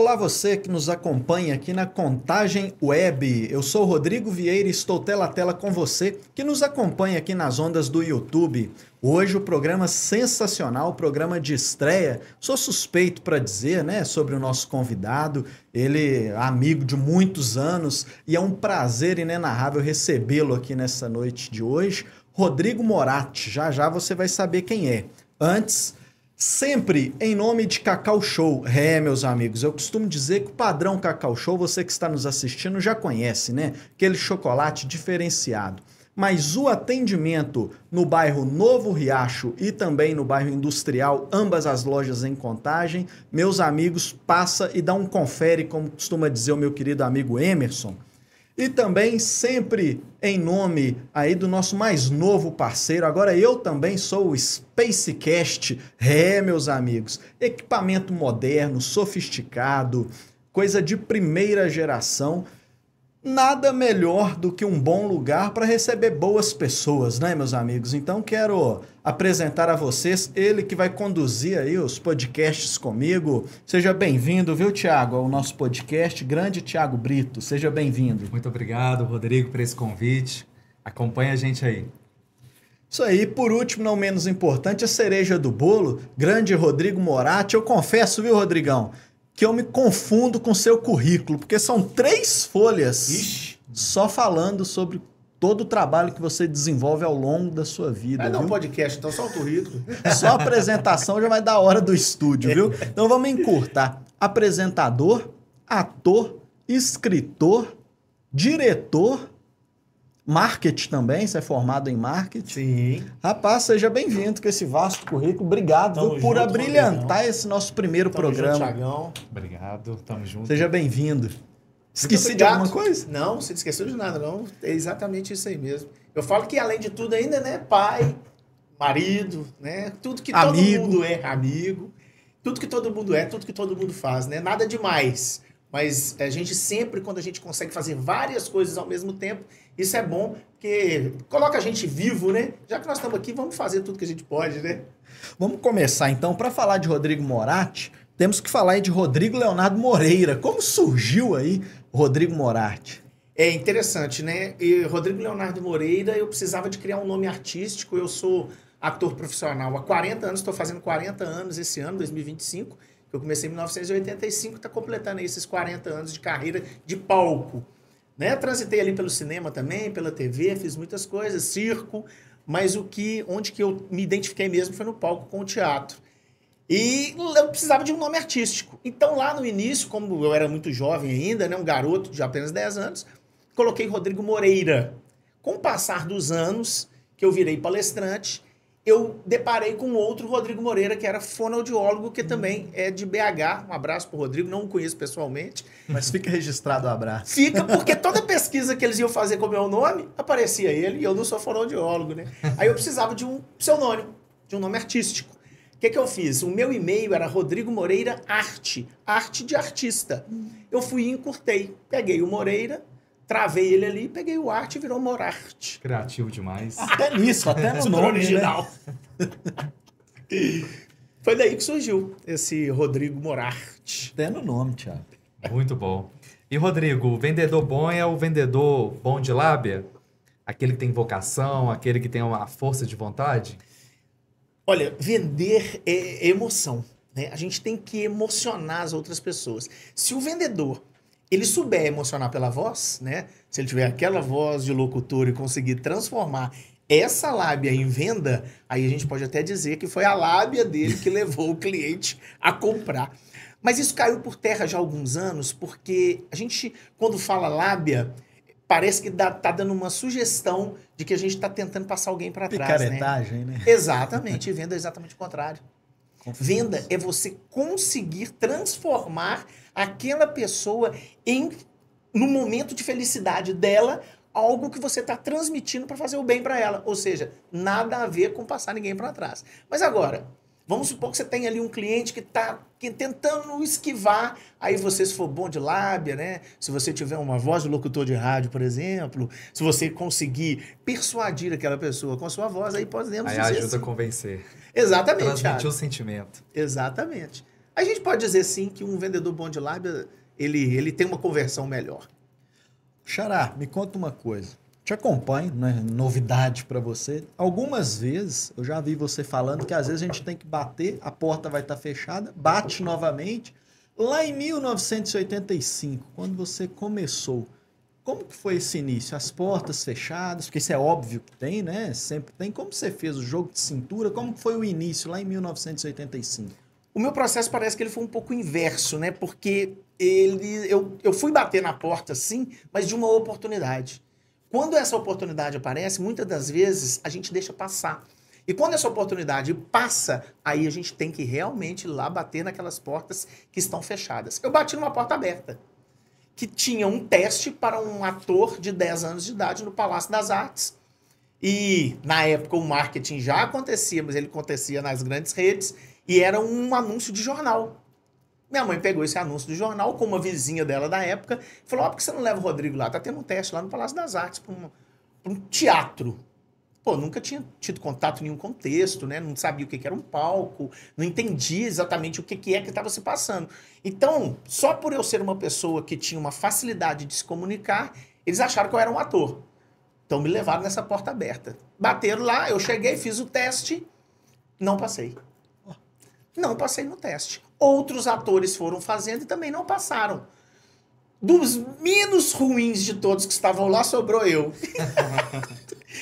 Olá você que nos acompanha aqui na Contagem Web. Eu sou o Rodrigo Vieira e estou tela a tela com você que nos acompanha aqui nas ondas do YouTube. Hoje o programa sensacional, o programa de estreia. Sou suspeito para dizer, né, sobre o nosso convidado. Ele é amigo de muitos anos e é um prazer inenarrável recebê-lo aqui nessa noite de hoje. Rodrigo Moratti, já você vai saber quem é. Antes, sempre em nome de Cacau Show. Meus amigos, eu costumo dizer que o padrão Cacau Show, você que está nos assistindo já conhece, né? Aquele chocolate diferenciado. Mas o atendimento no bairro Novo Riacho e também no bairro Industrial, ambas as lojas em Contagem, meus amigos, passa e dá um confere, como costuma dizer o meu querido amigo Emerson. E também sempre em nome aí do nosso mais novo parceiro, agora eu também sou o Spacecast, meus amigos, equipamento moderno, sofisticado, coisa de primeira geração, nada melhor do que um bom lugar para receber boas pessoas, né, meus amigos? Então quero apresentar a vocês ele que vai conduzir aí os podcasts comigo. Seja bem-vindo, viu, Thiago, ao nosso podcast, grande Thiago Brito. Seja bem-vindo. Muito obrigado, Rodrigo, por esse convite. Acompanha a gente aí. Isso aí, por último, não menos importante, a cereja do bolo, grande Rodrigo Moratti. Eu confesso, viu, Rodrigão, que eu me confundo com seu currículo, porque são 3 folhas. Ixi. Só falando sobre todo o trabalho que você desenvolve ao longo da sua vida. Vai dar um viu? podcast, então só o currículo. Só a apresentação já vai dar a hora do estúdio, viu? Então vamos encurtar. Apresentador, ator, escritor, diretor, marketing também, você é formado em marketing. Sim. Rapaz, seja bem-vindo com esse vasto currículo. Obrigado, Tamo viu, por junto, abrilhantar Rodrigão. esse nosso primeiro Tamo programa. junto, Thiagão. Obrigado, tamo junto. Seja bem-vindo. Esqueci Muito de obrigado. alguma coisa? Não, você não esqueceu de nada, não. É exatamente isso aí mesmo. Eu falo que, além de tudo, ainda, né, pai, marido, né, tudo que Amigo. todo mundo é, amigo, tudo que todo mundo é, tudo que todo mundo faz, né, nada demais. Mas a gente sempre, quando a gente consegue fazer várias coisas ao mesmo tempo, isso é bom, porque coloca a gente vivo, né? Já que nós estamos aqui, vamos fazer tudo que a gente pode, né? Vamos começar então. Para falar de Rodrigo Moratti, temos que falar aí de Rodrigo Leonardo Moreira. Como surgiu aí Rodrigo Moratti? É interessante, né? E Rodrigo Leonardo Moreira, eu precisava de criar um nome artístico. Eu sou ator profissional há 40 anos, estou fazendo 40 anos esse ano, 2025. Eu comecei em 1985, está completando aí esses 40 anos de carreira de palco. Né? Transitei ali pelo cinema também, pela TV, fiz muitas coisas, circo, mas onde que eu me identifiquei mesmo foi no palco com o teatro. E eu precisava de um nome artístico. Então, lá no início, como eu era muito jovem ainda, né, um garoto de apenas 10 anos, coloquei Rodrigo Moreira. Com o passar dos anos, que eu virei palestrante, eu deparei com outro Rodrigo Moreira, que era fonoaudiólogo, que também é de BH. Um abraço pro Rodrigo, não o conheço pessoalmente. Mas fica registrado o abraço. Fica, porque toda pesquisa que eles iam fazer com o meu nome, aparecia ele, e eu não sou fonoaudiólogo, né? Aí eu precisava de um pseudônimo, de um nome artístico. O que eu fiz? O meu e-mail era Rodrigo Moreira Arte, arte de artista. Eu fui e encurtei. Peguei o Moreira, travei ele ali, peguei o arte e virou Morarte. Criativo demais. Até nisso, até no Super nome, original. Foi daí que surgiu esse Rodrigo Morarte. Né? Até no nome, Thiago. Muito bom. E, Rodrigo, o vendedor bom é o vendedor bom de lábia? Aquele que tem vocação, aquele que tem uma força de vontade? Olha, vender é emoção, né? A gente tem que emocionar as outras pessoas. Se o vendedor ele souber emocionar pela voz, né? Se ele tiver aquela voz de locutor e conseguir transformar essa lábia em venda, aí a gente pode até dizer que foi a lábia dele que levou o cliente a comprar. Mas isso caiu por terra já há alguns anos, porque a gente, quando fala lábia, parece que tá dando uma sugestão de que a gente está tentando passar alguém para trás, né? Picaretagem, né? Exatamente, e venda é exatamente o contrário. Venda é você conseguir transformar aquela pessoa no momento de felicidade dela, algo que você está transmitindo para fazer o bem para ela. Ou seja, nada a ver com passar ninguém para trás. Mas agora, vamos supor que você tem ali um cliente que está tentando esquivar, aí você, se for bom de lábia, né? Se você tiver uma voz de locutor de rádio, por exemplo, se você conseguir persuadir aquela pessoa com a sua voz, aí podemos Aí dizer ajuda assim. a convencer. Exatamente, Transmitir Thiago. o sentimento. Exatamente. A gente pode dizer, sim, que um vendedor bom de lábia, ele tem uma conversão melhor. Xará, me conta uma coisa. Te acompanho, né? Novidade para você. Algumas vezes eu já vi você falando que às vezes a gente tem que bater, a porta vai estar fechada, bate novamente. Lá em 1985, quando você começou, como que foi esse início? As portas fechadas, porque isso é óbvio que tem, né? Sempre tem. Como você fez o jogo de cintura? Como que foi o início lá em 1985? O meu processo parece que ele foi um pouco inverso, né? Porque eu fui bater na porta, sim, mas de uma oportunidade. Quando essa oportunidade aparece, muitas das vezes a gente deixa passar. E quando essa oportunidade passa, aí a gente tem que realmente ir lá bater naquelas portas que estão fechadas. Eu bati numa porta aberta, que tinha um teste para um ator de 10 anos de idade no Palácio das Artes. E, na época, o marketing já acontecia, mas ele acontecia nas grandes redes, e era um anúncio de jornal. Minha mãe pegou esse anúncio do jornal com uma vizinha dela da época e falou, por que você não leva o Rodrigo lá? Tá tendo um teste lá no Palácio das Artes para um teatro. Pô, nunca tinha tido contato nenhum com o texto, né? Não sabia o que era um palco, não entendia exatamente o que é que estava se passando. Então, só por eu ser uma pessoa que tinha uma facilidade de se comunicar, eles acharam que eu era um ator. Então me levaram nessa porta aberta. Bateram lá, eu cheguei, fiz o teste, não passei. Não passei no teste. Outros atores foram fazendo e também não passaram. Dos menos ruins de todos que estavam lá, sobrou eu.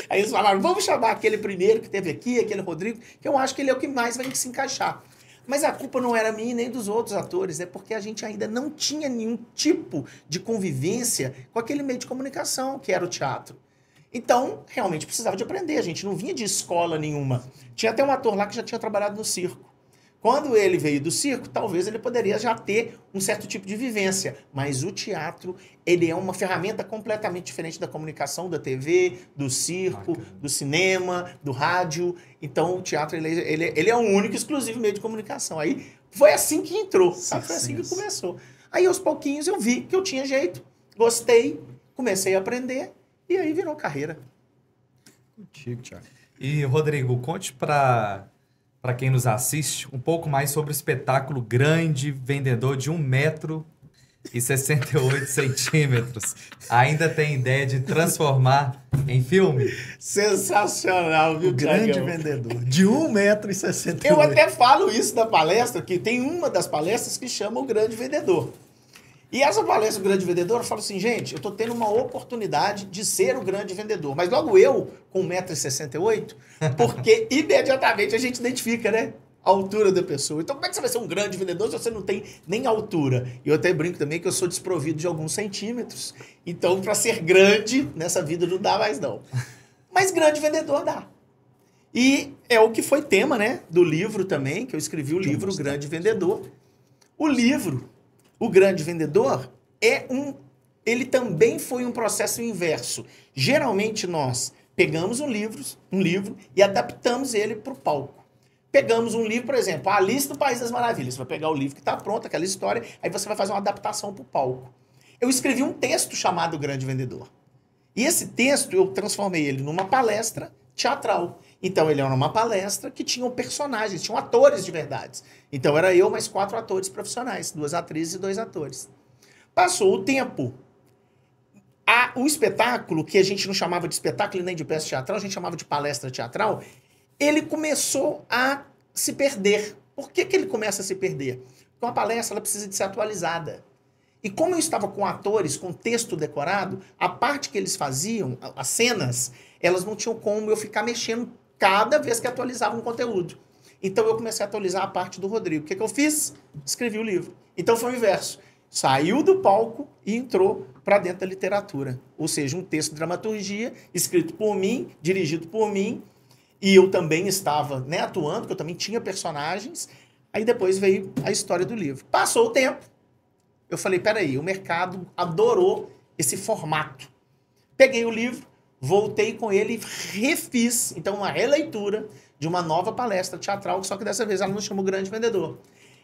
Aí eles falaram, vamos chamar aquele primeiro que teve aqui, aquele Rodrigo, que eu acho que ele é o que mais vai se encaixar. Mas a culpa não era minha nem dos outros atores, é porque a gente ainda não tinha nenhum tipo de convivência com aquele meio de comunicação que era o teatro. Então, realmente precisava de aprender, a gente não vinha de escola nenhuma. Tinha até um ator lá que já tinha trabalhado no circo. Quando ele veio do circo, talvez ele poderia já ter um certo tipo de vivência. Mas o teatro, ele é uma ferramenta completamente diferente da comunicação, da TV, do circo, do cinema, do rádio. Então, o teatro, ele é um único, exclusivo meio de comunicação. Aí, foi assim que entrou, sabe? Foi assim que começou. Aí, aos pouquinhos, eu vi que eu tinha jeito, gostei, comecei a aprender, e aí virou carreira. Contigo, Thiago. E, Rodrigo, conte para quem nos assiste um pouco mais sobre o espetáculo Grande Vendedor de 1,68 m. Ainda tem ideia de transformar em filme? Sensacional, viu, O Grande Thiagão? Vendedor, de 1,68 m. Eu até falo isso na palestra, que tem uma das palestras que chama o Grande Vendedor. E essa palestra do Grande Vendedor, eu falo assim, gente, eu tô tendo uma oportunidade de ser o grande vendedor. Mas logo eu, com 1,68 m, porque imediatamente a gente identifica, né? A altura da pessoa. Então como é que você vai ser um grande vendedor se você não tem nem altura? E eu até brinco também que eu sou desprovido de alguns centímetros. Então, para ser grande, nessa vida não dá mais não. Mas grande vendedor dá. E é o que foi tema, né? Do livro também, que eu escrevi o livro, O Grande Vendedor. O livro... O Grande Vendedor ele também foi um processo inverso. Geralmente nós pegamos um livro e adaptamos ele para o palco. Pegamos um livro, por exemplo, A Alice no País das Maravilhas. Você vai pegar o livro que está pronto, aquela história, aí você vai fazer uma adaptação para o palco. Eu escrevi um texto chamado O Grande Vendedor. E esse texto eu transformei ele numa palestra teatral. Então ele era uma palestra que tinham personagens, tinham atores de verdade. Então era eu mais 4 atores profissionais, 2 atrizes e 2 atores. Passou o tempo. O espetáculo, que a gente não chamava de espetáculo nem de peça teatral, a gente chamava de palestra teatral, ele começou a se perder. Por que ele começa a se perder? Porque uma palestra ela precisa de ser atualizada. E como eu estava com atores, com texto decorado, a parte que eles faziam, as cenas, elas não tinham como eu ficar mexendo cada vez que atualizava um conteúdo. Então eu comecei a atualizar a parte do Rodrigo. O que eu fiz? Escrevi o livro. Então foi o inverso. Saiu do palco e entrou para dentro da literatura. Ou seja, um texto de dramaturgia, escrito por mim, dirigido por mim, e eu também estava, né, atuando, porque eu também tinha personagens. Aí depois veio a história do livro. Passou o tempo. Eu falei, peraí, o mercado adorou esse formato. Peguei o livro, voltei com ele e refiz, então, uma releitura de uma nova palestra teatral, só que dessa vez ela não chama O Grande Vendedor.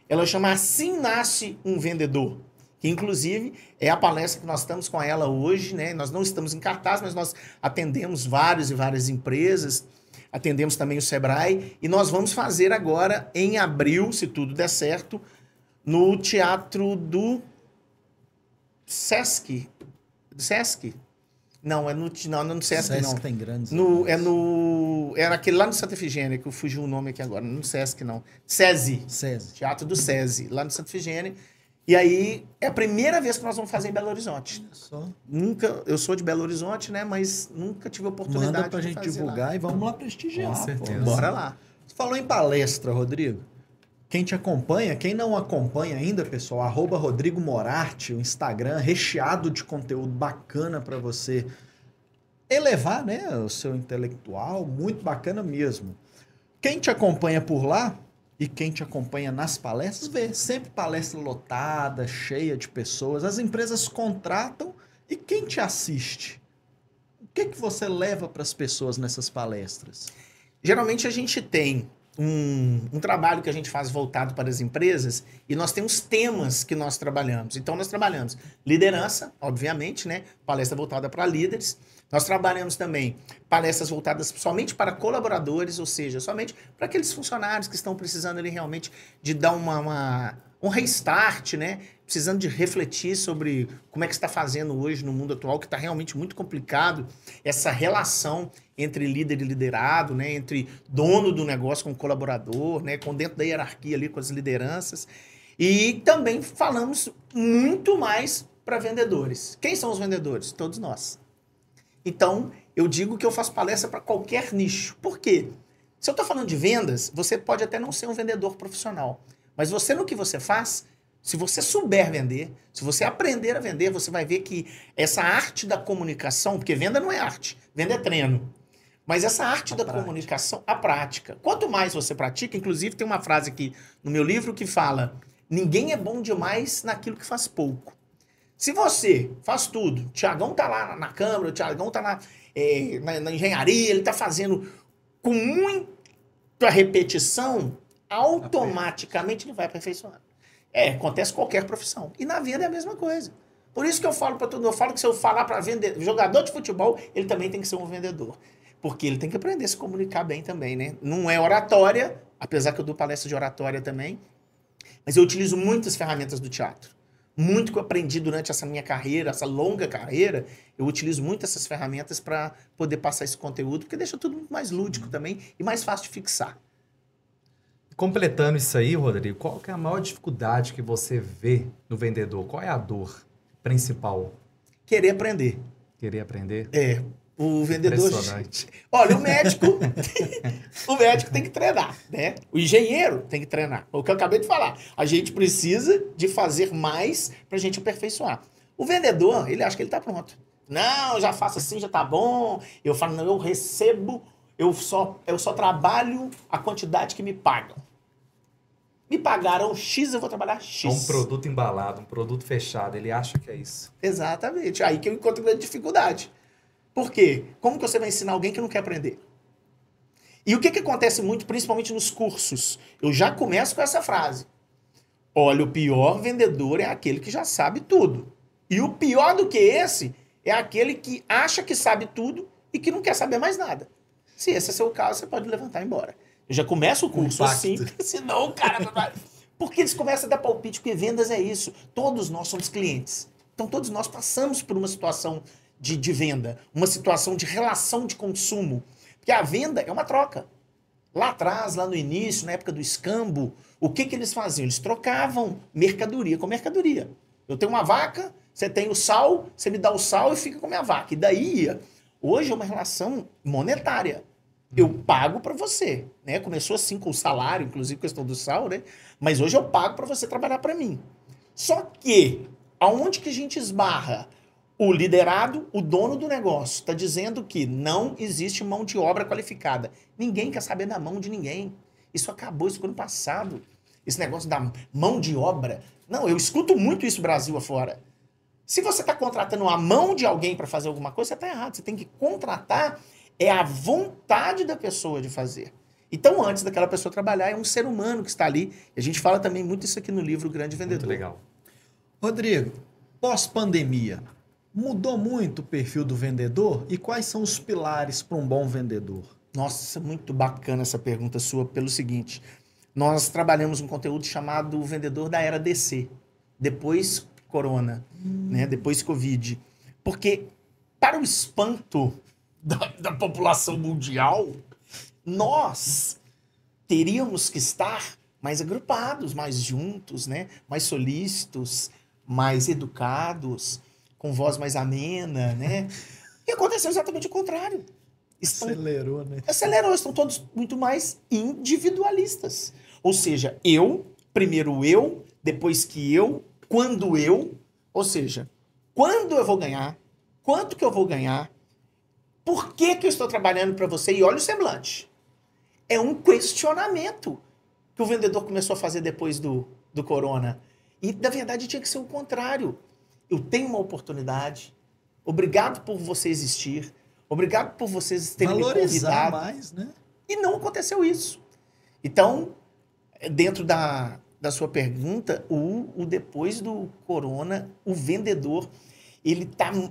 Ela chama Assim Nasce um Vendedor, que inclusive é a palestra que nós estamos com ela hoje, né? Nós não estamos em cartaz, mas nós atendemos várias e várias empresas, atendemos também o Sebrae, e nós vamos fazer agora, em abril, se tudo der certo, No teatro do Sesc. Do Sesc? Não, não é no Sesc, Sesc não. tem grandes. É naquele lá no Santa Efigênia, que eu fugi o nome aqui agora. Não no Sesc, não. SESI. SESI. Teatro do SESI, lá no Santa Efigênia. E aí, é a primeira vez que nós vamos fazer em Belo Horizonte. Só Eu sou de Belo Horizonte, né? Mas nunca tive a oportunidade manda pra de gente fazer divulgar lá. e vamos lá prestigiar. Com certeza. Pô. Bora lá. Você falou em palestra, Rodrigo. Quem te acompanha, quem não acompanha ainda, pessoal, @Rodrigo Morarte, o Instagram recheado de conteúdo bacana para você elevar, né, o seu intelectual, muito bacana mesmo. Quem te acompanha por lá e quem te acompanha nas palestras, vê sempre palestra lotada, cheia de pessoas. As empresas contratam e quem te assiste? O que você leva para as pessoas nessas palestras? Geralmente a gente tem um trabalho que a gente faz voltado para as empresas e nós temos temas que nós trabalhamos. Então nós trabalhamos liderança, obviamente, né? Palestra voltada para líderes. Nós trabalhamos também palestras voltadas somente para colaboradores, ou seja, somente para aqueles funcionários que estão precisando ali realmente de dar um restart, né? Precisando de refletir sobre como é que está fazendo hoje no mundo atual, que está realmente muito complicado, essa relação entre líder e liderado, né? Entre dono do negócio com colaborador, né? Com dentro da hierarquia ali, com as lideranças. E também falamos muito mais para vendedores. Quem são os vendedores? Todos nós. Então, eu digo que eu faço palestra para qualquer nicho. Por quê? Se eu estou falando de vendas, você pode até não ser um vendedor profissional. Mas você, no que você faz, se você souber vender, se você aprender a vender, você vai ver que essa arte da comunicação, porque venda não é arte, venda é treino. Mas essa arte da comunicação, a prática. Quanto mais você pratica, inclusive tem uma frase aqui no meu livro que fala: ninguém é bom demais naquilo que faz pouco. Se você faz tudo, o Tiagão tá lá na câmara, o Tiagão tá na engenharia, ele tá fazendo com muita repetição, automaticamente ele vai aperfeiçoando. Acontece em qualquer profissão. E na vida é a mesma coisa. Por isso que eu falo para todo mundo, eu falo que se eu falar para jogador de futebol, ele também tem que ser um vendedor. Porque ele tem que aprender a se comunicar bem também, né? Não é oratória, apesar que eu dou palestra de oratória também, mas eu utilizo muitas ferramentas do teatro. Muito que eu aprendi durante essa minha carreira, essa longa carreira, eu utilizo muito essas ferramentas para poder passar esse conteúdo, porque deixa tudo muito mais lúdico também e mais fácil de fixar. Completando isso aí, Rodrigo, qual que é a maior dificuldade que você vê no vendedor? Qual é a dor principal? Querer aprender. Querer aprender? O vendedor... Impressionante. Olha, o médico tem que treinar, né? O engenheiro tem que treinar. É o que eu acabei de falar. A gente precisa de fazer mais pra gente aperfeiçoar. O vendedor, ele acha que ele tá pronto. Não, eu já faço assim, já tá bom. Eu falo, não, eu recebo, eu só trabalho a quantidade que me pagam. Me pagaram X, eu vou trabalhar X. É um produto embalado, um produto fechado. Ele acha que é isso. Exatamente. Aí que eu encontro grande dificuldade. Por quê? Como que você vai ensinar alguém que não quer aprender? E o que acontece muito, principalmente nos cursos? Eu já começo com essa frase. Olha, o pior vendedor é aquele que já sabe tudo. E o pior do que esse é aquele que acha que sabe tudo e que não quer saber mais nada. Se esse é seu caso, você pode levantar e ir embora. Eu já começo o curso assim, senão o cara não vai... Porque eles começam a dar palpite, porque vendas é isso. Todos nós somos clientes. Então todos nós passamos por uma situação de venda, uma situação de relação de consumo. Porque a venda é uma troca. Lá atrás, lá no início, na época do escambo, o que eles faziam? Eles trocavam mercadoria com mercadoria. Eu tenho uma vaca, você tem o sal, você me dá o sal e fica com a minha vaca. E daí ia. Hoje é uma relação monetária. Eu pago para você, né? Começou assim com o salário, inclusive questão do sal, né? Mas hoje eu pago para você trabalhar para mim. Só que, aonde que a gente esbarra? O liderado, o dono do negócio, está dizendo que não existe mão de obra qualificada. Ninguém quer saber da mão de ninguém. Isso acabou, isso foi no passado. Esse negócio da mão de obra. Não, eu escuto muito isso Brasil afora. Se você está contratando a mão de alguém para fazer alguma coisa, você está errado. Você tem que contratar a vontade da pessoa de fazer. Então, antes daquela pessoa trabalhar, é um ser humano que está ali. E a gente fala também muito isso aqui no livro O Grande Vendedor. Muito legal. Rodrigo, pós-pandemia, mudou muito o perfil do vendedor? E quais são os pilares para um bom vendedor? Nossa, muito bacana essa pergunta sua, pelo seguinte. nós trabalhamos um conteúdo chamado Vendedor da Era DC, depois Corona, né? Depois Covid. Porque, para o espanto da população mundial, nós teríamos que estar mais agrupados, mais juntos, né? Mais solícitos, mais educados, com voz mais amena, né? E aconteceu exatamente o contrário. Acelerou, né? Acelerou, estão todos muito mais individualistas. Ou seja, primeiro eu, depois que eu, quando eu, ou seja, quando eu vou ganhar, quanto que eu vou ganhar, por que que eu estou trabalhando para você? E olha o semblante. É um questionamento que o vendedor começou a fazer depois do corona. E, na verdade, tinha que ser o contrário. Eu tenho uma oportunidade. Obrigado por você existir. Obrigado por vocês terem me convidado. Mais, né? E não aconteceu isso. Então, dentro da sua pergunta, o depois do corona, o vendedor,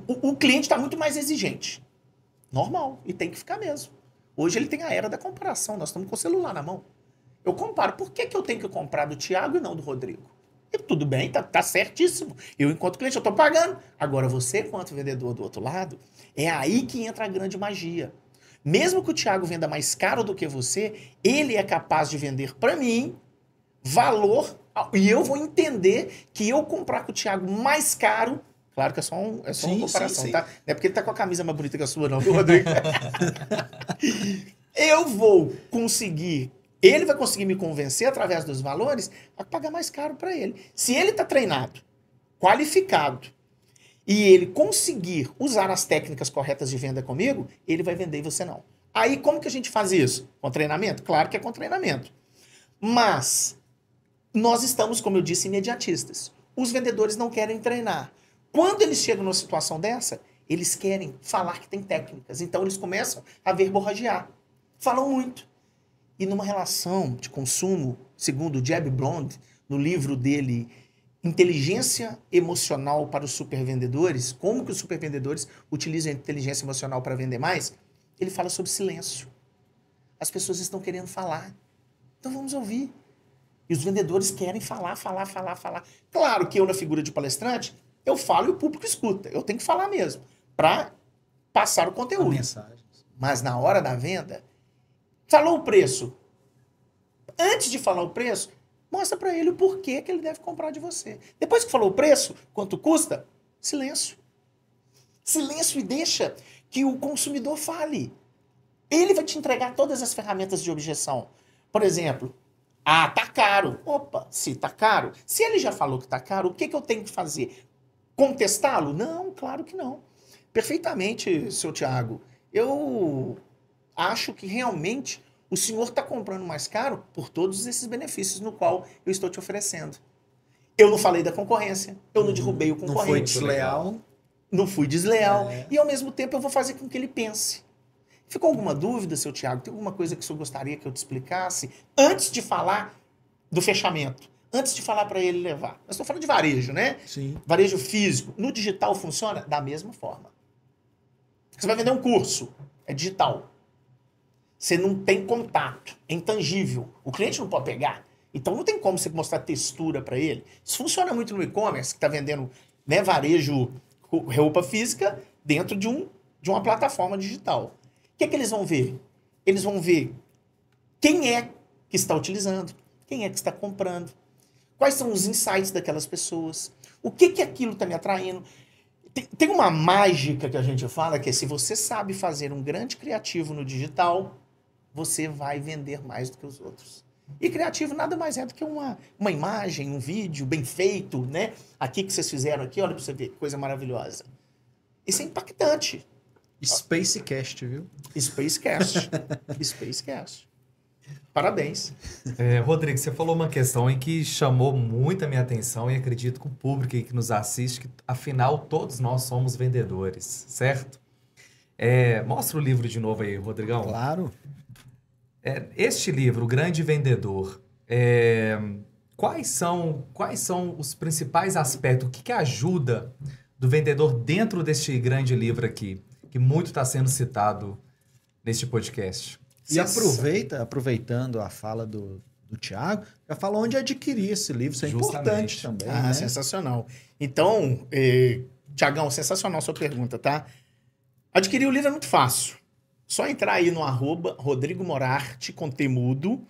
o cliente está muito mais exigente. Normal. E tem que ficar mesmo. Hoje ele tem a era da comparação. Nós estamos com o celular na mão. Eu comparo. Por que eu tenho que comprar do Thiago e não do Rodrigo? E tudo bem, tá certíssimo. Eu, enquanto cliente, eu estou pagando. Agora, você, enquanto vendedor do outro lado, é aí que entra a grande magia. Mesmo que o Thiago venda mais caro do que você, ele é capaz de vender para mim valor, e eu vou entender que eu comprar com o Thiago mais caro, claro que é só uma comparação, sim. Tá? Não é porque ele tá com a camisa mais bonita que a sua, não, viu, Rodrigo? Eu vou conseguir, ele vai conseguir me convencer através dos valores a pagar mais caro para ele. Se ele tá treinado, qualificado, e ele conseguir usar as técnicas corretas de venda comigo, ele vai vender e você não. Aí, como que a gente faz isso? Com treinamento? Claro que é com treinamento. Mas nós estamos, como eu disse, imediatistas. Os vendedores não querem treinar. Quando eles chegam numa situação dessa, eles querem falar que tem técnicas. Então, eles começam a verborragiar. Falam muito. E numa relação de consumo, segundo o Jeb Blond, no livro dele, Inteligência Emocional para os Supervendedores, como que os supervendedores utilizam a inteligência emocional para vender mais, ele fala sobre silêncio. As pessoas estão querendo falar. Então vamos ouvir. E os vendedores querem falar. Claro que eu, na figura de palestrante, eu falo e o público escuta. Eu tenho que falar mesmo, para passar o conteúdo. Mas na hora da venda, falou o preço. Antes de falar o preço, mostra para ele o porquê que ele deve comprar de você. Depois que falou o preço, quanto custa, silêncio. Silêncio e deixa que o consumidor fale. Ele vai te entregar todas as ferramentas de objeção. Por exemplo, tá caro. Opa, se tá caro. Se ele já falou que tá caro, o que eu tenho que fazer? Contestá-lo? Não, claro que não. Perfeitamente, seu Thiago. Eu acho que realmente o senhor está comprando mais caro por todos esses benefícios no qual eu estou te oferecendo. Eu não falei da concorrência, eu não derrubei o concorrente. Não foi desleal. Não fui desleal. E ao mesmo tempo eu vou fazer com que ele pense. Ficou alguma dúvida, seu Thiago? Tem alguma coisa que o senhor gostaria que eu te explicasse? Antes de falar do fechamento. Antes de falar para ele levar. Nós estamos falando de varejo, né? Sim. Varejo físico. No digital funciona da mesma forma. Você vai vender um curso. É digital. Você não tem contato. É intangível. O cliente não pode pegar. Então não tem como você mostrar textura para ele. Isso funciona muito no e-commerce, que está vendendo, né, varejo, roupa física dentro de uma plataforma digital. O que é que eles vão ver? Eles vão ver quem é que está utilizando, quem é que está comprando, quais são os insights daquelas pessoas, o que aquilo está me atraindo. Tem uma mágica que a gente fala, que é se você sabe fazer um grande criativo no digital, você vai vender mais do que os outros. E criativo nada mais é do que uma imagem, um vídeo bem feito, né? Aqui que vocês fizeram aqui, olha para você ver, que coisa maravilhosa. Isso é impactante. Spacecast, viu? Spacecast. Spacecast. Parabéns. Rodrigo, você falou uma questão em que chamou muito a minha atenção e acredito que o público que nos assiste, que afinal todos nós somos vendedores, certo? Mostra o livro de novo aí, Rodrigão. Claro. Este livro, O Grande Vendedor, quais são os principais aspectos, o que ajuda do vendedor dentro deste grande livro aqui, que muito está sendo citado neste podcast? E aproveitando a fala do do Thiago, já fala onde adquirir esse livro. Isso é importante também. Ah, né? sensacional. Então, Thiagão, sensacional sua pergunta, tá? Adquirir o livro é muito fácil. Só entrar aí no @Rodrigo Morarte com temudo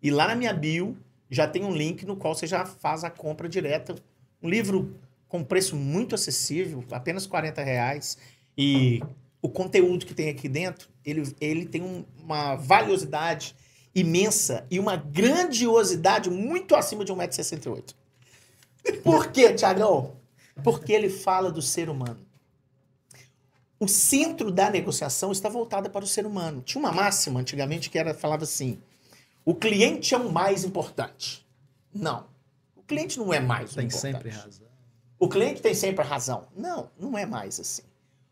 e lá na minha bio já tem um link no qual você já faz a compra direta. Um livro com preço muito acessível, apenas R$40. E o conteúdo que tem aqui dentro, ele tem uma valiosidade imensa e uma grandiosidade muito acima de 1,68 m. Por quê, Thiagão? Porque ele fala do ser humano. O centro da negociação está voltado para o ser humano. Tinha uma máxima antigamente que falava assim: o cliente é o mais importante. Não. O cliente não é mais o importante. Tem sempre razão. O cliente tem sempre a razão. Não, não é mais assim.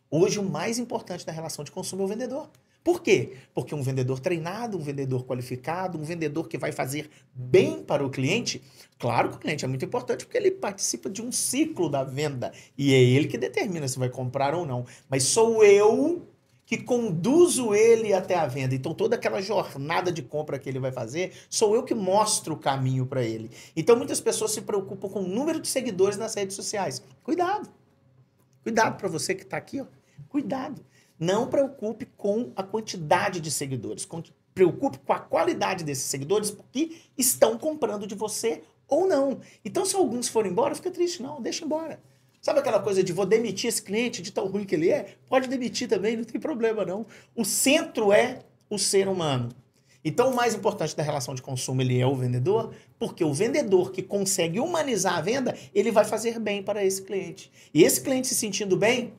Hoje o mais importante da relação de consumo é o vendedor. Por quê? Porque um vendedor treinado, um vendedor qualificado, um vendedor que vai fazer bem para o cliente. Claro que o cliente é muito importante porque ele participa de um ciclo da venda e é ele que determina se vai comprar ou não. Mas sou eu que conduzo ele até a venda. Então toda aquela jornada de compra que ele vai fazer, sou eu que mostro o caminho para ele. Então muitas pessoas se preocupam com o número de seguidores nas redes sociais. Cuidado. Cuidado para você que está aqui, ó. Cuidado. Não preocupe com a quantidade de seguidores. Preocupe com a qualidade desses seguidores, porque estão comprando de você ou não. Então, se alguns forem embora, fica triste. Não, deixa embora. Sabe aquela coisa de vou demitir esse cliente de tão ruim que ele é? Pode demitir também, não tem problema não. O centro é o ser humano. Então, o mais importante da relação de consumo, ele é o vendedor, porque o vendedor que consegue humanizar a venda, ele vai fazer bem para esse cliente. E esse cliente se sentindo bem,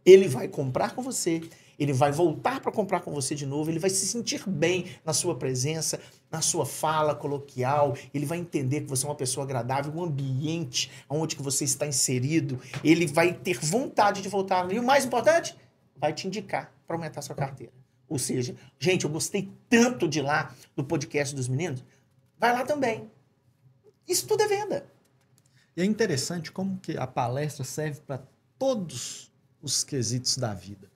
ele vai comprar com você, ele vai voltar para comprar com você de novo, ele vai se sentir bem na sua presença, na sua fala coloquial, ele vai entender que você é uma pessoa agradável, um ambiente onde que você está inserido, ele vai ter vontade de voltar. E o mais importante, vai te indicar para aumentar a sua carteira. Ou seja, gente, eu gostei tanto de ir lá no podcast dos meninos, vai lá também. Isso tudo é venda. E é interessante como que a palestra serve para todos os quesitos da vida.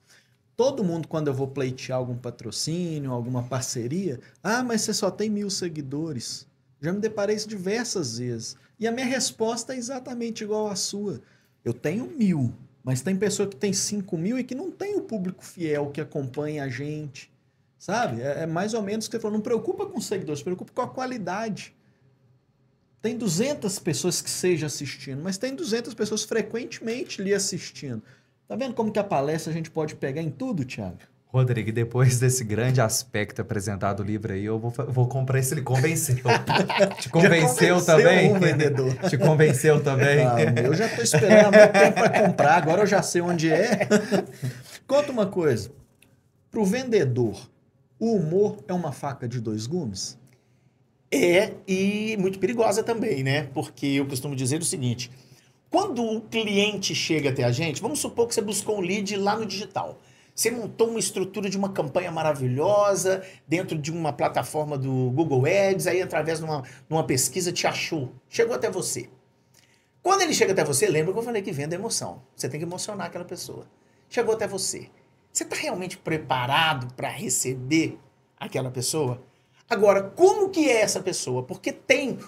Todo mundo, quando eu vou pleitear algum patrocínio, alguma parceria, mas você só tem 1.000 seguidores. Já me deparei isso diversas vezes. E a minha resposta é exatamente igual à sua. Eu tenho 1.000, mas tem pessoa que tem 5.000 e que não tem o público fiel que acompanha a gente. Sabe? É mais ou menos o que você falou. Não preocupa com seguidores, preocupa com a qualidade. Tem 200 pessoas que sejam assistindo, mas tem 200 pessoas frequentemente lhe assistindo. Tá vendo como que a palestra a gente pode pegar em tudo, Thiago? Rodrigo, depois desse grande aspecto apresentado no livro aí, eu vou comprar esse. Ele convenceu. Te convenceu também? Um vendedor. Te convenceu também? Eu já tô esperando há muito tempo para comprar, agora eu já sei onde é. Conta uma coisa. Pro vendedor, o humor é uma faca de 2 gumes? É, e muito perigosa também, né? Porque eu costumo dizer o seguinte: quando o cliente chega até a gente, vamos supor que você buscou um lead lá no digital. Você montou uma estrutura de uma campanha maravilhosa dentro de uma plataforma do Google Ads, aí através de uma pesquisa te achou, chegou até você. Quando ele chega até você, lembra que eu falei que venda é emoção. Você tem que emocionar aquela pessoa. Chegou até você. Você está realmente preparado para receber aquela pessoa? Agora, como que é essa pessoa? Porque tem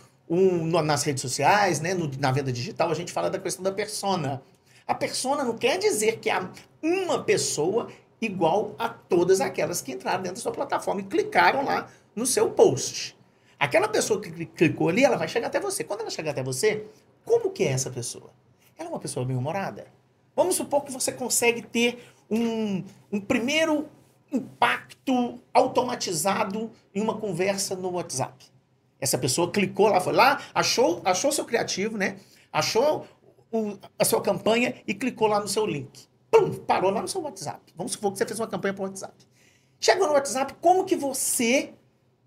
nas redes sociais, né, na venda digital, a gente fala da questão da persona. A persona não quer dizer que há uma pessoa igual a todas aquelas que entraram dentro da sua plataforma e clicaram lá no seu post. Aquela pessoa que clicou ali, ela vai chegar até você. Quando ela chegar até você, como que é essa pessoa? Ela é uma pessoa bem-humorada? Vamos supor que você consegue ter um primeiro impacto automatizado em uma conversa no WhatsApp. Essa pessoa clicou lá, foi lá, achou seu criativo, né? Achou a sua campanha e clicou lá no seu link. Pum, parou lá no seu WhatsApp. Vamos supor que você fez uma campanha para o WhatsApp. Chegou no WhatsApp, como que você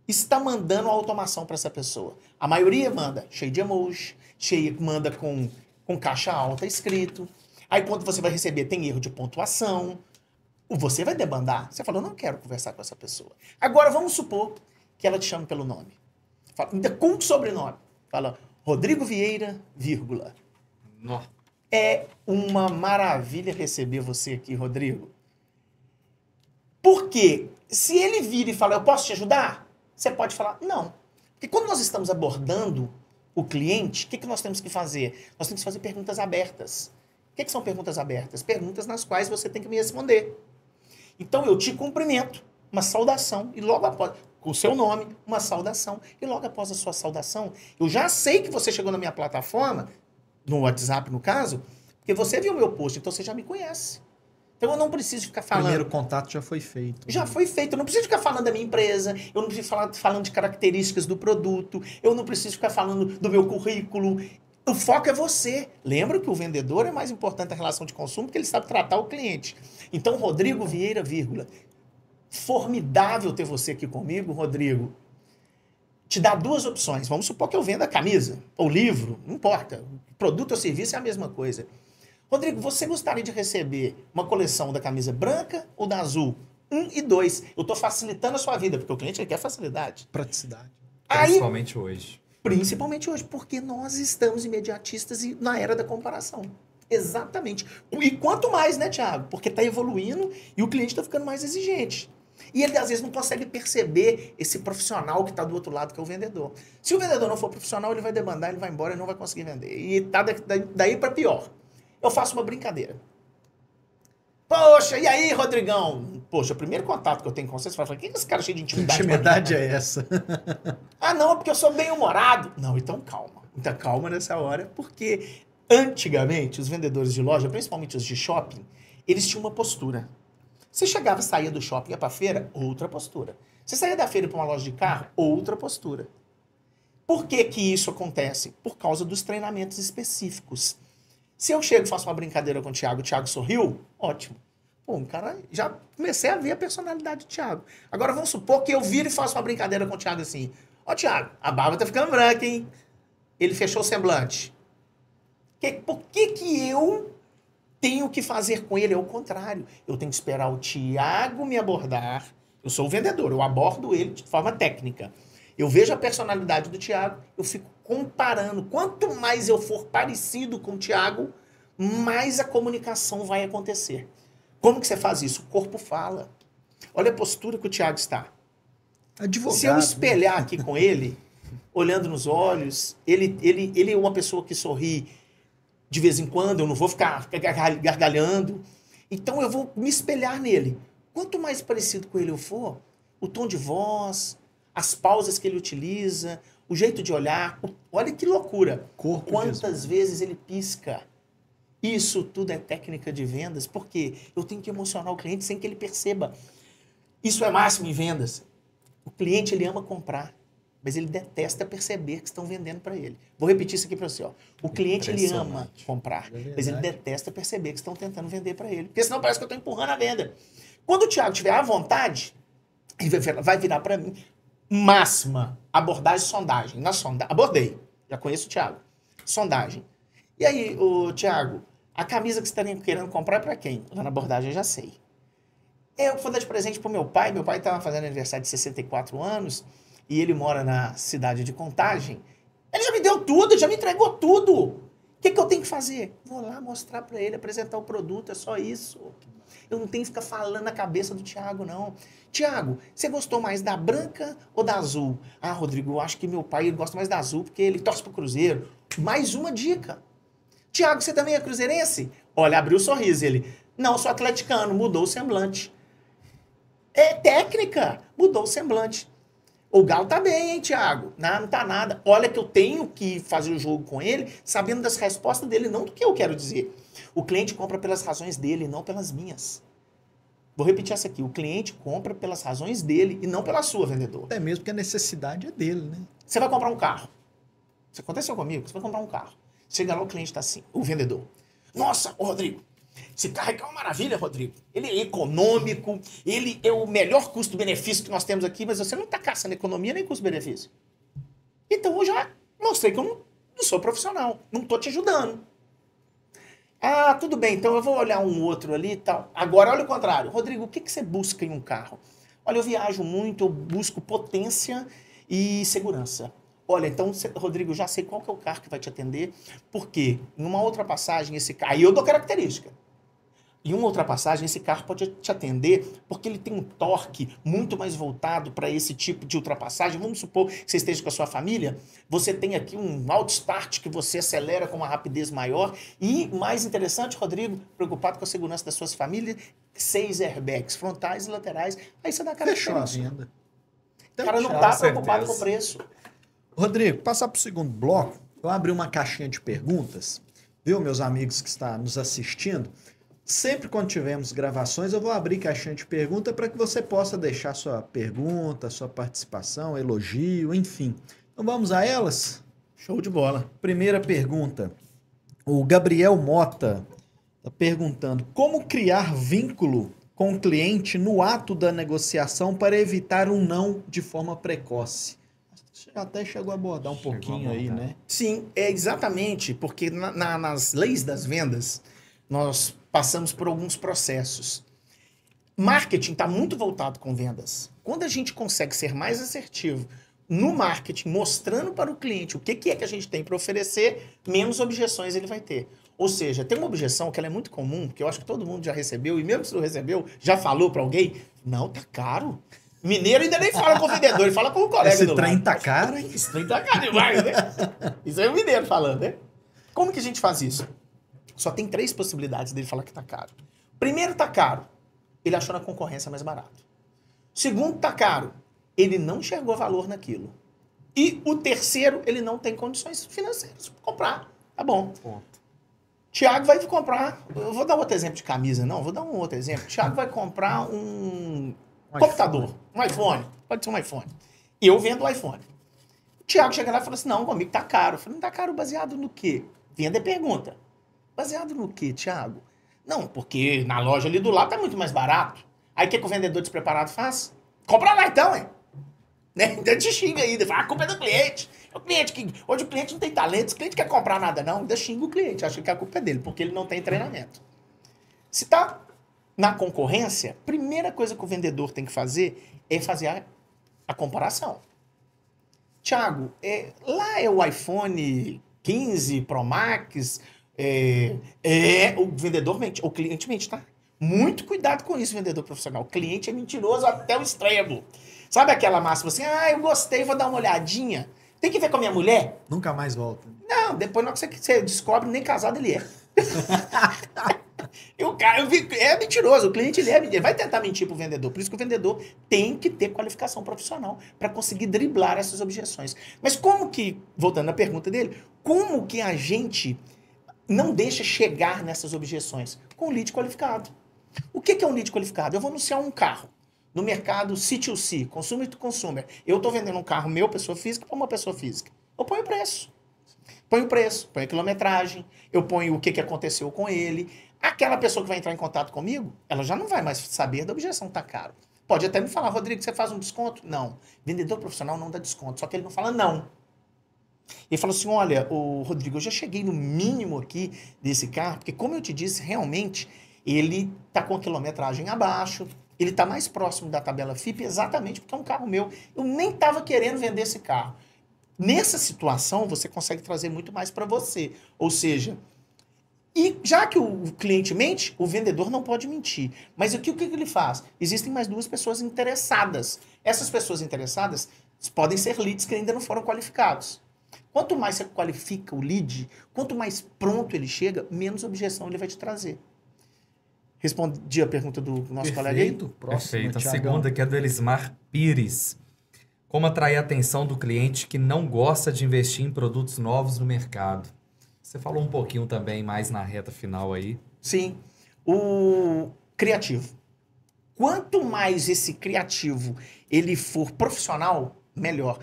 está mandando a automação para essa pessoa? A maioria manda cheio de emoji, manda com caixa alta escrito. Aí quando você vai receber, tem erro de pontuação. Você vai debandar. Você falou, não quero conversar com essa pessoa. Agora vamos supor que ela te chame pelo nome. Fala, ainda com o sobrenome. Fala, Rodrigo Vieira, vírgula. Não. É uma maravilha receber você aqui, Rodrigo. Porque se ele vira e fala, eu posso te ajudar? Você pode falar, não. Porque quando nós estamos abordando o cliente, o que nós temos que fazer? Nós temos que fazer perguntas abertas. O que são perguntas abertas? Perguntas nas quais você tem que me responder. Então, eu te cumprimento, uma saudação, e logo após, com o seu nome, uma saudação, e logo após a sua saudação, eu já sei que você chegou na minha plataforma, no WhatsApp, no caso, porque você viu o meu post, então você já me conhece. Então, eu não preciso ficar falando... O primeiro contato já foi feito. Já foi feito. Eu não preciso ficar falando da minha empresa, eu não preciso ficar falando de características do produto, eu não preciso ficar falando do meu currículo. O foco é você. Lembra que o vendedor é mais importante na relação de consumo porque ele sabe tratar o cliente. Então, Rodrigo Vieira, vírgula. Formidável ter você aqui comigo, Rodrigo. Te dá duas opções. Vamos supor que eu venda a camisa ou livro, não importa. Produto ou serviço é a mesma coisa. Rodrigo, você gostaria de receber uma coleção da camisa branca ou da azul? 1 e 2. Eu estou facilitando a sua vida, porque o cliente ele quer facilidade. Praticidade. Principalmente hoje. Principalmente hoje, porque nós estamos imediatistas e na era da comparação. Exatamente. E quanto mais, né, Thiago? Porque está evoluindo e o cliente está ficando mais exigente. E ele, às vezes, não consegue perceber esse profissional que está do outro lado, que é o vendedor. Se o vendedor não for profissional, ele vai demandar, ele vai embora e não vai conseguir vender. E tá daí para pior. Eu faço uma brincadeira. Poxa, e aí, Rodrigão? Poxa, o primeiro contato que eu tenho com você, você fala, quem é esse cara cheio de intimidade? Que intimidade é essa? Ah, não, é porque eu sou bem-humorado. Não, então calma. Então calma nessa hora, porque antigamente os vendedores de loja, principalmente os de shopping, eles tinham uma postura. Você chegava e saía do shopping, ia pra feira, outra postura. Você saía da feira para uma loja de carro, outra postura. Por que que isso acontece? Por causa dos treinamentos específicos. Se eu chego e faço uma brincadeira com o Thiago sorriu, ótimo. Pô, cara, já comecei a ver a personalidade do Thiago. Agora vamos supor que eu viro e faço uma brincadeira com o Thiago assim. Ó, Thiago, a barba tá ficando branca, hein? Ele fechou o semblante. Por que eu tenho que fazer com ele? É o contrário. Eu tenho que esperar o Thiago me abordar. Eu sou o vendedor, eu abordo ele de forma técnica. Eu vejo a personalidade do Thiago, eu fico comparando. Quanto mais eu for parecido com o Thiago, mais a comunicação vai acontecer. Como que você faz isso? O corpo fala. Olha a postura que o Thiago está. Advogado. Se eu espelhar aqui com ele, olhando nos olhos, ele é uma pessoa que sorri de vez em quando, eu não vou ficar gargalhando. Então eu vou me espelhar nele. Quanto mais parecido com ele eu for, o tom de voz, as pausas que ele utiliza, o jeito de olhar, olha que loucura. Quantas vezes ele pisca. Isso tudo é técnica de vendas, porque eu tenho que emocionar o cliente sem que ele perceba. Isso é máximo em vendas. O cliente, ele ama comprar, mas ele detesta perceber que estão vendendo para ele. Vou repetir isso aqui para você. Ó. O cliente, ele ama comprar, mas ele detesta perceber que estão tentando vender para ele. Porque senão parece que eu estou empurrando a venda. Quando o Thiago tiver à vontade, ele vai virar para mim. Máxima, abordagem, sondagem. Abordei, já conheço o Thiago. Sondagem. E aí, Thiago, a camisa que você está querendo comprar é para quem? Lá na abordagem eu já sei. Eu vou dar de presente pro meu pai. Meu pai estava fazendo aniversário de 64 anos e ele mora na cidade de Contagem. Ele já me deu tudo, já me entregou tudo. O que eu tenho que fazer? Vou lá mostrar para ele, apresentar o produto, é só isso. Eu não tenho que ficar falando na cabeça do Thiago, não. Thiago, você gostou mais da branca ou da azul? Ah, Rodrigo, eu acho que meu pai gosta mais da azul porque ele torce pro Cruzeiro. Mais uma dica. Thiago, você também é cruzeirense? Olha, abriu o sorriso. Ele, não, sou atleticano, mudou o semblante. É técnica, mudou o semblante. O Galo tá bem, hein, Thiago? Não tá nada. Olha que eu tenho que fazer o jogo com ele, sabendo das respostas dele, não do que eu quero dizer. O cliente compra pelas razões dele, não pelas minhas. Vou repetir essa aqui. O cliente compra pelas razões dele e não pela sua, vendedor. É mesmo que a necessidade é dele, né? Você vai comprar um carro. Isso aconteceu comigo. Você vai comprar um carro. Chega lá, o cliente tá assim, o vendedor. Nossa, ô Rodrigo, esse carro aqui é uma maravilha, Rodrigo. Ele é econômico, ele é o melhor custo-benefício que nós temos aqui, mas você não está caçando economia nem custo-benefício. Então eu já mostrei que eu não sou profissional, não estou te ajudando. Ah, tudo bem, então eu vou olhar um outro ali e tal. Agora olha o contrário. Rodrigo, o que você busca em um carro? Olha, eu viajo muito, eu busco potência e segurança. Olha, então, Rodrigo, eu já sei qual que é o carro que vai te atender, porque em uma outra passagem, esse carro... Aí eu dou característica. em uma ultrapassagem, esse carro pode te atender porque ele tem um torque muito mais voltado para esse tipo de ultrapassagem. Vamos supor que você esteja com a sua família, você tem aqui um auto start que você acelera com uma rapidez maior e, mais interessante, Rodrigo, preocupado com a segurança das suas famílias, 6 airbags, frontais e laterais. Aí você dá aquela Fechou a diferença. venda. O cara não Com está preocupado com certeza. o preço. Rodrigo, passar para o segundo bloco, eu abri uma caixinha de perguntas, viu, meus amigos que estão nos assistindo? Sempre quando tivermos gravações, eu vou abrir caixinha de pergunta para que você possa deixar sua pergunta, sua participação, elogio, enfim. Então vamos a elas? Show de bola. Primeira pergunta. O Gabriel Mota está perguntando: como criar vínculo com o cliente no ato da negociação para evitar um não de forma precoce? Você até chegou a abordar um Chegou a pouquinho aí, abordar. né? Sim, é exatamente, porque nas leis das vendas, nós passamos por alguns processos. Marketing está muito voltado com vendas. Quando a gente consegue ser mais assertivo no marketing, mostrando para o cliente o que é que a gente tem para oferecer, menos objeções ele vai ter. Ou seja, tem uma objeção que ela é muito comum, que eu acho que todo mundo já recebeu, e mesmo se não recebeu, já falou para alguém: não, tá caro. Mineiro ainda nem fala com o vendedor, ele fala com o colega Esse do trem lado. tá caro, hein? Esse trem tá caro demais, né? Isso é o mineiro falando, né? Como que a gente faz isso? Só tem 3 possibilidades dele falar que tá caro. Primeiro, tá caro. Ele achou na concorrência mais barato. Segundo, tá caro. Ele não enxergou valor naquilo. E o terceiro, ele não tem condições financeiras para comprar. Tá bom. Ponto. Tiago vai comprar... Eu vou dar outro exemplo de camisa, não. Vou dar um outro exemplo. Tiago vai comprar um computador. Um iPhone. Pode ser um iPhone. E eu vendo o iPhone. O Tiago chega lá e fala assim: não, comigo tá caro. Eu falei: não tá caro baseado no quê? Venda e pergunta. Baseado no quê, Tiago? Não, porque na loja ali do lado tá muito mais barato. Aí o que o vendedor despreparado faz? Compra lá então, hein? Né? Ainda te xinga ainda. Fala: a culpa é do cliente. É o cliente que... Hoje o cliente não tem talento. O cliente quer comprar nada, não. Ainda xinga o cliente. Acha que a culpa é dele, porque ele não tem treinamento. Se tá na concorrência, a primeira coisa que o vendedor tem que fazer é fazer a comparação. Tiago, lá é o iPhone 15 Pro Max. O vendedor mente, o cliente mente, tá? Muito cuidado com isso, vendedor profissional. O cliente é mentiroso até o extremo. Sabe aquela máxima assim: ah, eu gostei, vou dar uma olhadinha. Tem que ver com a minha mulher? Nunca mais volta. Não, depois não que você descobre, nem casado ele é. E o cara é mentiroso, o cliente ele vai tentar mentir pro vendedor. Por isso que o vendedor tem que ter qualificação profissional para conseguir driblar essas objeções. Mas como que, voltando à pergunta dele, como que a gente não deixa chegar nessas objeções? Com um lead qualificado. O que é um lead qualificado? Eu vou anunciar um carro no mercado C2C, consumer to consumer. Eu estou vendendo um carro meu, pessoa física, para uma pessoa física. Eu ponho o preço. Ponho o preço, ponho a quilometragem, eu ponho o que aconteceu com ele. Aquela pessoa que vai entrar em contato comigo, ela já não vai mais saber da objeção, tá caro. Pode até me falar: Rodrigo, você faz um desconto? Não. Vendedor profissional não dá desconto, só que ele não fala não. Ele fala assim: olha, Rodrigo, eu já cheguei no mínimo aqui desse carro, porque como eu te disse, realmente, ele tá com a quilometragem abaixo, ele tá mais próximo da tabela FIPE exatamente porque é um carro meu. Eu nem tava querendo vender esse carro. Nessa situação, você consegue trazer muito mais para você. Ou seja, e já que o cliente mente, o vendedor não pode mentir. Mas aqui o que ele faz? Existem mais 2 pessoas interessadas. Essas pessoas interessadas podem ser leads que ainda não foram qualificados. Quanto mais você qualifica o lead, quanto mais pronto ele chega, menos objeção ele vai te trazer. Respondi a pergunta do nosso colega aí? Próximo, Perfeito. A Thiagão. segunda que é do Elismar Pires. Como atrair a atenção do cliente que não gosta de investir em produtos novos no mercado? Você falou um pouquinho também mais na reta final aí. Sim. O criativo. Quanto mais esse criativo ele for profissional, melhor.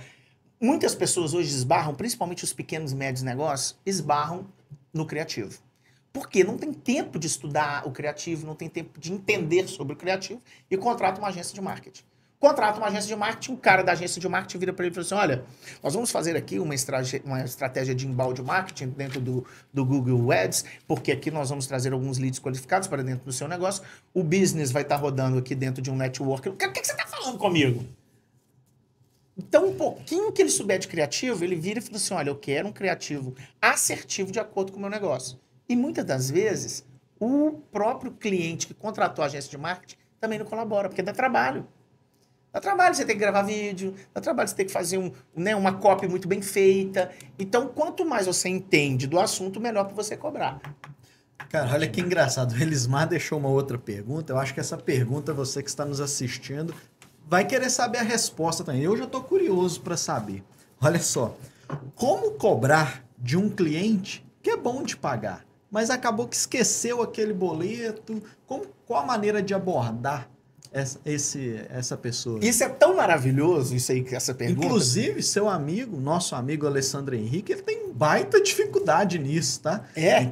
Muitas pessoas hoje esbarram, principalmente os pequenos e médios negócios, esbarram no criativo. Porque não tem tempo de estudar o criativo, não tem tempo de entender sobre o criativo e contrata uma agência de marketing. Contrata uma agência de marketing, o cara da agência de marketing vira para ele e fala assim: olha, nós vamos fazer aqui uma estratégia de inbound marketing dentro do Google Ads, porque aqui nós vamos trazer alguns leads qualificados para dentro do seu negócio. O business vai estar rodando aqui dentro de um network. O que você está falando comigo? Então, um pouquinho que ele souber de criativo, ele vira e fala assim: olha, eu quero um criativo assertivo de acordo com o meu negócio. E muitas das vezes, o próprio cliente que contratou a agência de marketing também não colabora, porque dá trabalho. Dá trabalho você ter que gravar vídeo, dá trabalho você ter que fazer uma copy muito bem feita. Então, quanto mais você entende do assunto, melhor para você cobrar. Cara, olha que engraçado. O Elismar deixou uma outra pergunta. Eu acho que essa pergunta, você que está nos assistindo, vai querer saber a resposta também. Eu já estou curioso para saber. Olha só. Como cobrar de um cliente que é bom de pagar, mas acabou que esqueceu aquele boleto? Qual a maneira de abordar essa pessoa? Isso é tão maravilhoso, isso aí, essa pergunta. Inclusive, seu amigo, nosso amigo Alessandro Henrique, ele tem baita dificuldade nisso, tá?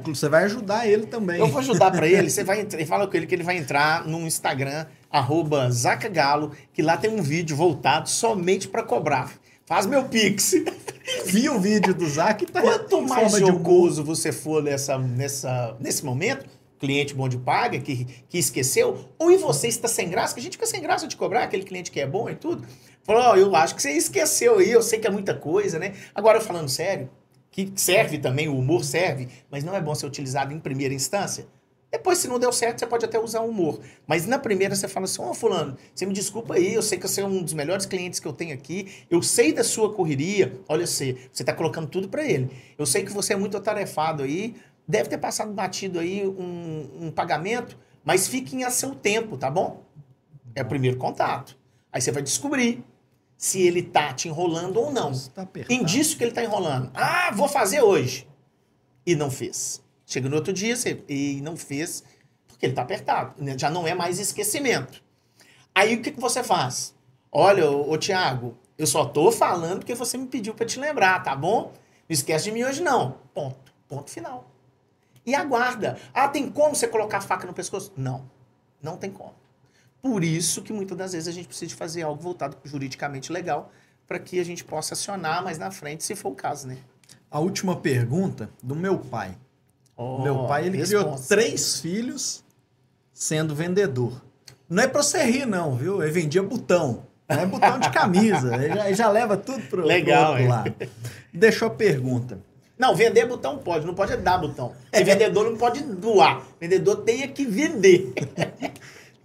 Você vai ajudar ele também. Eu vou ajudar para ele. Você vai fala com ele que ele vai entrar no Instagram, @zacagalo, que lá tem um vídeo voltado somente para cobrar. Faz meu pix. Vi o vídeo do Zac e tá. Quanto mais jocoso você for nesse momento, cliente bom de paga, que esqueceu, ou e você está sem graça, que a gente fica sem graça de cobrar, aquele cliente que é bom e tudo. Falou, eu acho que você esqueceu aí, eu sei que é muita coisa, né? Agora, falando sério, que serve também, o humor serve, mas não é bom ser utilizado em primeira instância. Depois, se não deu certo, você pode até usar o humor. Mas na primeira você fala assim, fulano, você me desculpa aí, eu sei que você é um dos melhores clientes que eu tenho aqui, eu sei da sua correria, olha você está colocando tudo para ele. Eu sei que você é muito atarefado aí, deve ter passado batido aí um pagamento, mas fiquem a seu tempo, tá bom? É o primeiro contato. Aí você vai descobrir se ele tá te enrolando ou não. Indício que ele tá enrolando. Ah, vou fazer hoje. E não fez. Chega no outro dia e não fez, porque ele tá apertado. Já não é mais esquecimento. Aí o que você faz? Olha, ô Thiago, eu só tô falando porque você me pediu para te lembrar, tá bom? Não esquece de mim hoje não. Ponto. Ponto final. E aguarda. Ah, tem como você colocar a faca no pescoço? Não. Não tem como. Por isso que muitas das vezes a gente precisa de fazer algo voltado juridicamente legal para que a gente possa acionar mais na frente, se for o caso, né? A última pergunta do meu pai. Meu pai, ele criou 3 filhos sendo vendedor. Não é pra você rir, não, viu? Ele vendia botão. Não é botão de camisa. Ele já leva tudo pro outro lado. Deixou a pergunta. Não, vender botão pode, não pode dar botão. E vendedor não pode doar. Vendedor tem que vender.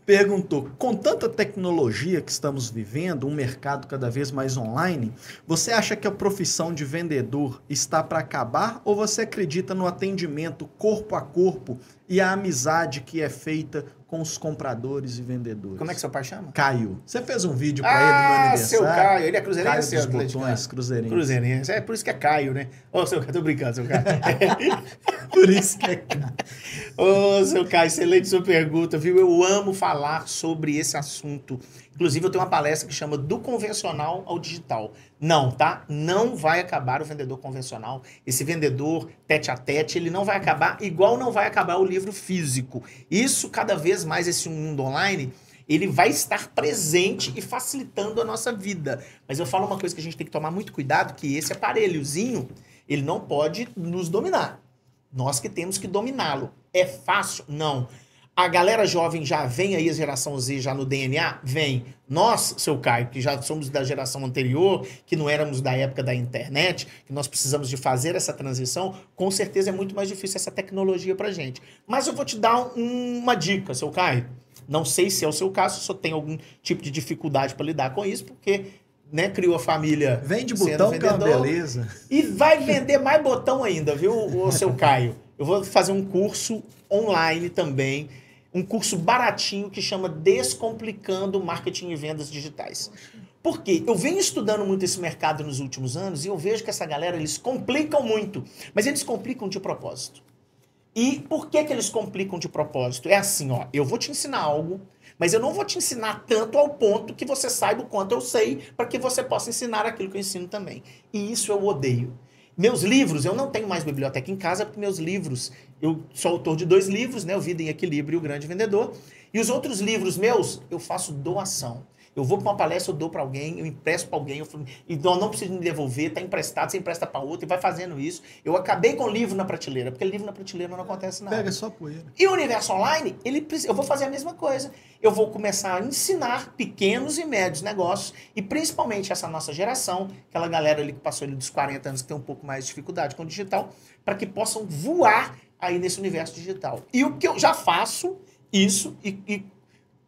Perguntou, com tanta tecnologia que estamos vivendo, um mercado cada vez mais online, você acha que a profissão de vendedor está para acabar ou você acredita no atendimento corpo a corpo e a amizade que é feita com os compradores e vendedores? Como é que seu pai chama? Caio. Você fez um vídeo para ele no meu aniversário? Seu Caio. Ele é cruzeirense? Caio dos botões, cruzeirense. Cruzeirense. É por isso que é Caio, né? Ô, seu Caio, tô brincando, seu Caio. Por isso que é Caio. Ô, seu Caio, excelente sua pergunta, viu? Eu amo falar sobre esse assunto. Inclusive, eu tenho uma palestra que chama Do Convencional ao Digital. Não, tá? Não vai acabar o vendedor convencional. Esse vendedor tete a tete, ele não vai acabar, igual não vai acabar o livro físico. Isso, cada vez mais, esse mundo online, ele vai estar presente e facilitando a nossa vida. Mas eu falo uma coisa que a gente tem que tomar muito cuidado, que esse aparelhozinho, ele não pode nos dominar. Nós que temos que dominá-lo. É fácil? Não. A galera jovem já vem aí, a geração Z já no DNA? Vem. Nós, seu Caio, que já somos da geração anterior, que não éramos da época da internet, que nós precisamos de fazer essa transição, com certeza é muito mais difícil essa tecnologia pra gente. Mas eu vou te dar uma dica, seu Caio. Não sei se é o seu caso, só tem algum tipo de dificuldade para lidar com isso, porque... né, criou a família. Vende botão, que é uma beleza. E vai vender mais botão ainda, viu, o seu Caio? Eu vou fazer um curso online também, um curso baratinho que chama Descomplicando Marketing e Vendas Digitais. Por quê? Eu venho estudando muito esse mercado nos últimos anos e eu vejo que essa galera, eles complicam muito, mas eles complicam de propósito. E por que eles complicam de propósito? É assim, ó, eu vou te ensinar algo, mas eu não vou te ensinar tanto ao ponto que você saiba o quanto eu sei, para que você possa ensinar aquilo que eu ensino também. E isso eu odeio. Meus livros, eu não tenho mais biblioteca em casa, porque meus livros, eu sou autor de 2 livros, né? O Vida em Equilíbrio e O Grande Vendedor. E os outros livros meus, eu faço doação. Eu vou para uma palestra, eu dou para alguém, eu empresto para alguém, e não preciso me devolver, tá emprestado, você empresta para outro, e vai fazendo isso. Eu acabei com livro na prateleira, porque livro na prateleira não acontece nada. Pega só poeira. E o universo online, eu vou fazer a mesma coisa. Eu vou começar a ensinar pequenos e médios negócios, e principalmente essa nossa geração, aquela galera ali que passou ali dos 40 anos, que tem um pouco mais de dificuldade com o digital, para que possam voar aí nesse universo digital. E o que eu já faço isso e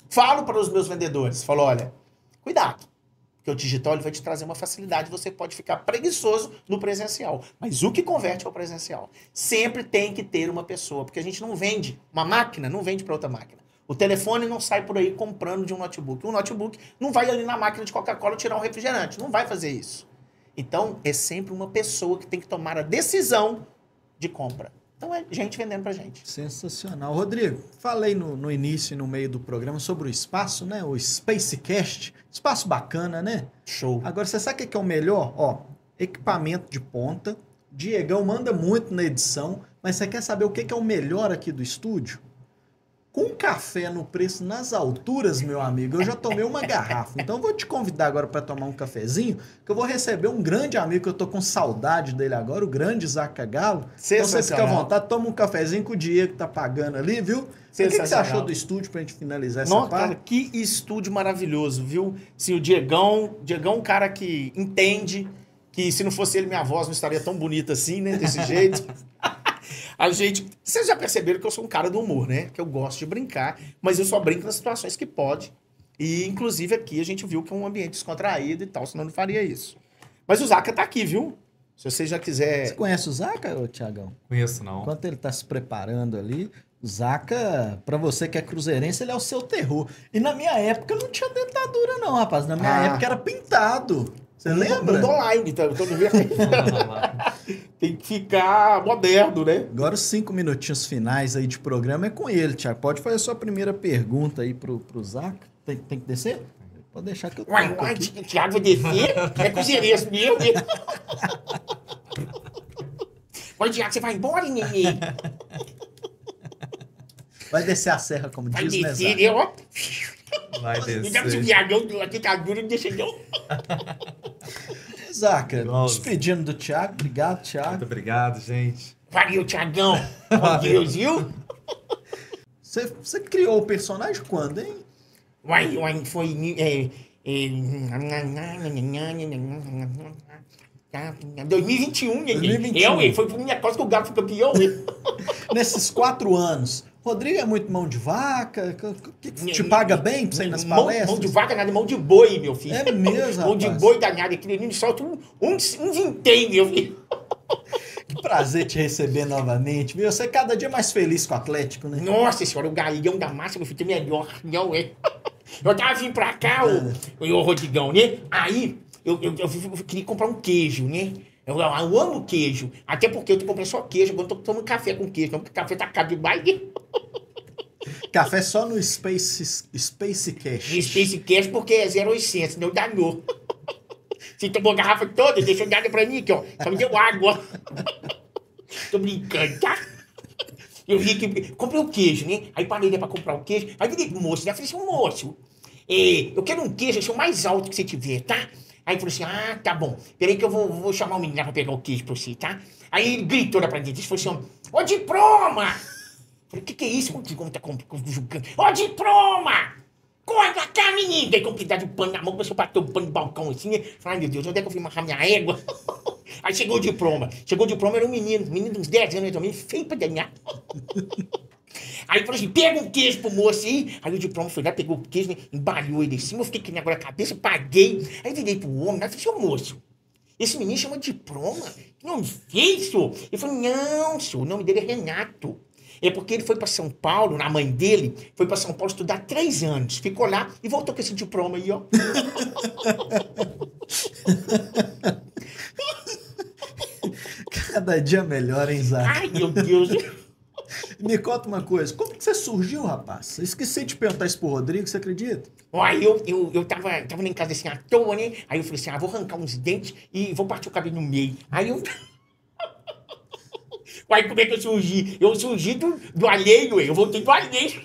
falo para os meus vendedores, falo, olha, cuidado, porque o digital ele vai te trazer uma facilidade, você pode ficar preguiçoso no presencial, mas o que converte é o presencial. Sempre tem que ter uma pessoa, porque a gente não vende, uma máquina não vende para outra máquina. O telefone não sai por aí comprando de um notebook. Um notebook não vai ali na máquina de Coca-Cola tirar um refrigerante, não vai fazer isso. Então, é sempre uma pessoa que tem que tomar a decisão de compra. Então, é gente vendendo pra gente. Sensacional. Rodrigo, falei no início e no meio do programa sobre o espaço, né? O Spacecast. Espaço bacana, né? Show. Agora, você sabe o que é o melhor? Ó, equipamento de ponta. Diegão manda muito na edição, mas você quer saber o que é o melhor aqui do estúdio? Com café no preço nas alturas, meu amigo, eu já tomei uma garrafa. Então eu vou te convidar agora para tomar um cafezinho, que eu vou receber um grande amigo, que eu tô com saudade dele agora, o grande Zaca Galo. Então você fica à vontade, toma um cafezinho que o Diego tá pagando ali, viu? O que você achou do estúdio pra gente finalizar essa parte? Cara, que estúdio maravilhoso, viu? Sim, o Diegão é um cara que entende que se não fosse ele, minha voz não estaria tão bonita assim, né? Desse jeito. A gente... Vocês já perceberam que eu sou um cara do humor, né? Que eu gosto de brincar, mas eu só brinco nas situações que pode. E, inclusive, aqui a gente viu que é um ambiente descontraído e tal, senão não faria isso. Mas o Zaca tá aqui, viu? Se você já quiser... Você conhece o Zaca, ô Tiagão? Conheço, não. Enquanto ele tá se preparando ali, o Zaca, pra você que é cruzeirense, ele é o seu terror. E na minha época não tinha dentadura não, rapaz. Na minha época era pintado. Você lembra? Mundo online, então tem que ficar moderno, né? Agora os 5 minutinhos finais aí de programa é com ele, Thiago. Pode fazer a sua primeira pergunta aí pro Zaca. Tem que descer? Pode deixar que eu toco aqui. Thiago vai descer? É cruzeirense meu. Oi, Thiago, você vai embora, neném? Vai descer a serra, como vai diz, descer, né, ó. Vai descer. Digamos que o Thiagão aqui tá duro, não deixa não. Zaca, Nossa. despedindo do Thiago. Obrigado, Thiago. Muito obrigado, gente. Valeu, Thiagão. Meu Deus, viu? Você criou o personagem quando, hein? Uai, foi... 2021, neném. Foi por minha causa que o Galo foi campeão. Nesses 4 anos, Rodrigo é muito mão de vaca? Te paga bem pra você ir nas palestras? Mão de vaca nada, mão de boi, meu filho. É mesmo, mão de boi danado. Aquele menino solta um vintém, meu filho. Que prazer te receber novamente, viu? Você é cada dia mais feliz com o Atlético, né? Nossa senhora, o Galeão da Massa, meu filho, tem melhor. Não, é? Eu tava vindo pra cá, o Rodrigão, né? Aí, eu queria comprar um queijo, né? Eu amo queijo. Até porque eu tô comprando só queijo. Agora eu tô tomando café com queijo. Não, porque o café tá caro demais. Café só no Space Cash. No Space Cash porque é 0,800, não danou. Você tomou a garrafa toda, deixou nada pra mim aqui, ó. Só me deu água. Tô brincando, tá? Eu vi que... Comprei o queijo, né? Aí parei, né, pra comprar o queijo. Aí virei pro moço, né? Falei assim, moço, eu quero um queijo, assim, o mais alto que você tiver, tá? Aí ele falou assim, tá bom. Peraí que eu vou chamar o menino lá pra pegar o queijo pra você, tá? Aí ele gritou lá pra dentro, ele falou assim, ô diploma! Falei, o que é isso? O diploma tá julgando. Ô diploma! Corre pra cá, menino! Daí com um pedaço de pano na mão, começou a bater o pano no balcão assim, né? Falei, ai meu Deus, onde é que eu fui amarrar minha égua? Aí chegou o diploma. Era um menino de uns 10 anos, mais ou menos, feio pra ganhar. Aí falou assim, pega um queijo pro moço aí. Aí o diploma foi lá, pegou o queijo, né, embalhou ele em cima, eu fiquei com agora a cabeça, paguei. Aí virei pro homem, né, falei, seu moço, esse menino chama diploma? Que nome feio, senhor? Ele falou, não, senhor, o nome dele é Renato. É porque ele foi pra São Paulo, a mãe dele, foi pra São Paulo estudar 3 anos. Ficou lá e voltou com esse diploma aí, ó. Cada dia melhor, hein, Zaca? Ai, meu Deus. Me conta uma coisa, como que você surgiu, rapaz? Eu esqueci de perguntar isso pro Rodrigo, você acredita? Aí eu tava lá em casa assim, à toa, né? Aí eu falei assim, vou arrancar uns dentes e vou partir o cabelo no meio. Aí eu... Uai, como é que eu surgi? Eu surgi do alheio, eu voltei do alheio.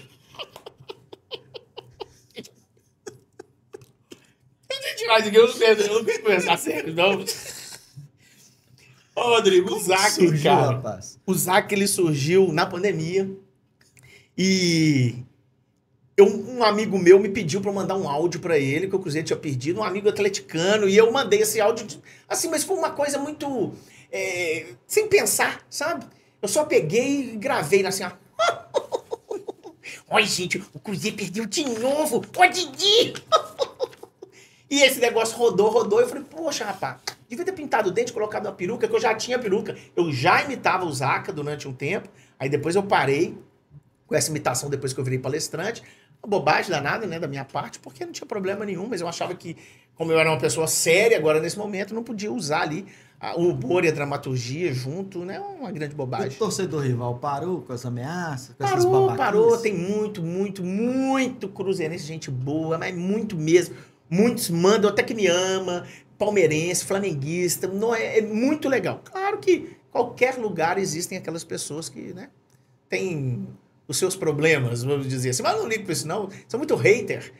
Eu não quero conversar sério, não. Ô, Rodrigo, o Zac, surgiu, cara. Rapaz? O Zac, ele surgiu na pandemia. E um amigo meu me pediu pra eu mandar um áudio pra ele, que o Cruzeiro tinha perdido, um amigo atleticano. E eu mandei esse áudio, assim, mas foi uma coisa muito... sem pensar, sabe? Eu só peguei e gravei assim, ó. Olha, gente, o Cruzeiro perdeu de novo. Ó, Didi! E esse negócio rodou. Eu falei, poxa, rapaz, devia ter pintado o dente, colocado uma peruca, que eu já tinha peruca. Eu já imitava o Zaca durante um tempo. Aí depois eu parei com essa imitação depois que eu virei palestrante. Uma bobagem danada, né, da minha parte, porque não tinha problema nenhum, mas eu achava que, como eu era uma pessoa séria agora nesse momento, não podia usar ali o humor e a dramaturgia junto, né? Uma grande bobagem. O torcedor rival parou com as ameaças, com essas babaquices? Parou. Tem muito cruzeirense, gente boa, mas muito mesmo. Muitos mandam até que me ama, palmeirense, flamenguista, não é muito legal. Claro que em qualquer lugar existem aquelas pessoas que, né, têm os seus problemas, vamos dizer assim, mas eu não ligo pra isso não, são muito hater.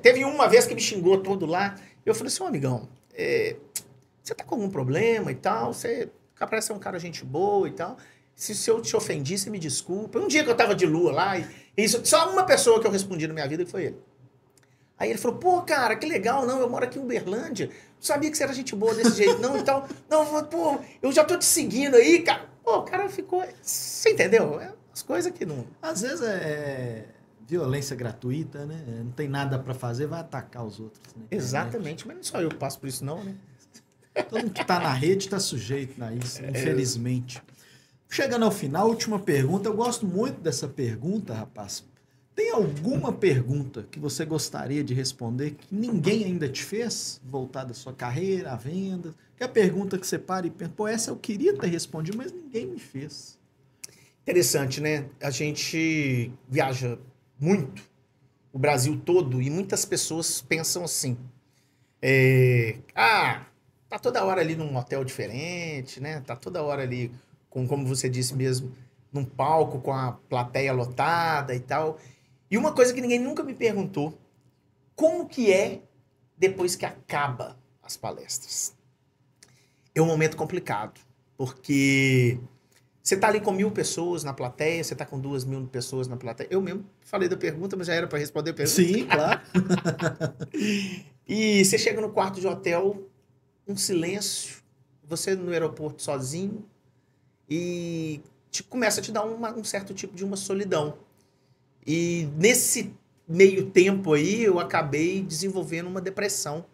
Teve uma vez que me xingou todo lá, eu falei assim, ô amigão, você tá com algum problema e tal, você parece ser um cara gente boa e tal, se eu te ofendi, você me desculpa. Um dia que eu tava de lua lá, e isso, só uma pessoa que eu respondi na minha vida, que foi ele. Aí ele falou, pô, cara, que legal, não, eu moro aqui em Uberlândia, não sabia que você era gente boa desse jeito, não, e tal. Não, pô, eu já tô te seguindo aí, cara. Pô, o cara ficou, você entendeu? As coisas que não... Às vezes é violência gratuita, né? Não tem nada pra fazer, vai atacar os outros. Né? Exatamente, mas não só eu que passo por isso não, né? Todo mundo que tá na rede tá sujeito a isso, infelizmente. Chegando ao final, última pergunta. Eu gosto muito dessa pergunta, rapaz. Tem alguma pergunta que você gostaria de responder que ninguém ainda te fez? Voltada à sua carreira, à venda? Que é a pergunta que você para e pensa, pô, essa eu queria ter respondido, mas ninguém me fez. Interessante, né? A gente viaja muito, o Brasil todo, e muitas pessoas pensam assim. Tá toda hora ali num hotel diferente, né? Tá toda hora ali, como você disse mesmo, num palco com a plateia lotada e tal. E uma coisa que ninguém nunca me perguntou, como que é depois que acaba as palestras? É um momento complicado, porque você tá ali com 1.000 pessoas na plateia, você tá com 2.000 pessoas na plateia. Eu mesmo falei da pergunta, mas já era para responder a pergunta. Sim, claro. E você chega no quarto de hotel, um silêncio, você no aeroporto sozinho, e começa a te dar um certo tipo de uma solidão. E nesse meio tempo aí, eu acabei desenvolvendo uma depressão.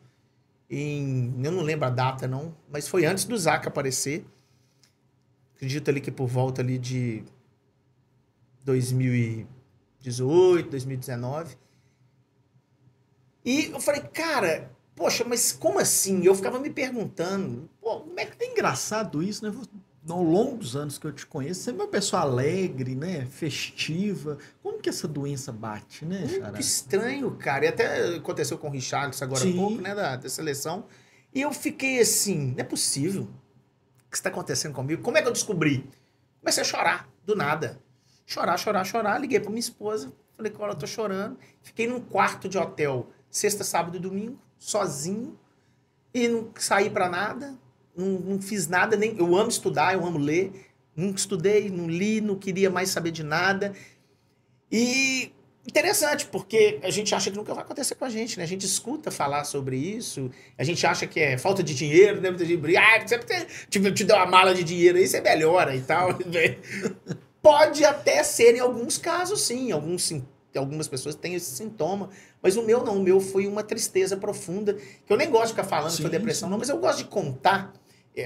Eu não lembro a data, não, mas foi antes do Zaca aparecer. Acredito ali que por volta ali de 2018, 2019. E eu falei, cara, poxa, mas como assim? Eu ficava me perguntando, pô, como é que... É engraçado isso, né? Ao longo dos anos que eu te conheço, você é uma pessoa alegre, né? Festiva. Como que essa doença bate, né, Xará? Muito estranho, cara. E até aconteceu com o Richarlison agora há pouco, né? Da seleção. E eu fiquei assim, não é possível. O que está acontecendo comigo? Como é que eu descobri? Comecei a chorar, do nada. Chorar. Liguei pra minha esposa. Falei, olha, eu tô chorando. Fiquei num quarto de hotel, sexta, sábado e domingo, sozinho. E não saí pra nada. Não fiz nada, nem. Eu amo estudar, eu amo ler. Nunca estudei, não li, não queria mais saber de nada. E interessante, porque a gente acha que nunca vai acontecer com a gente, né? A gente escuta falar sobre isso, a gente acha que é falta de dinheiro, né? Muita gente briga, você te deu uma mala de dinheiro aí, você melhora e tal. Pode até ser em alguns casos, sim. Algumas pessoas têm esse sintoma, mas o meu não. O meu foi uma tristeza profunda, que eu nem gosto de ficar falando que foi depressão, não, mas eu gosto de contar.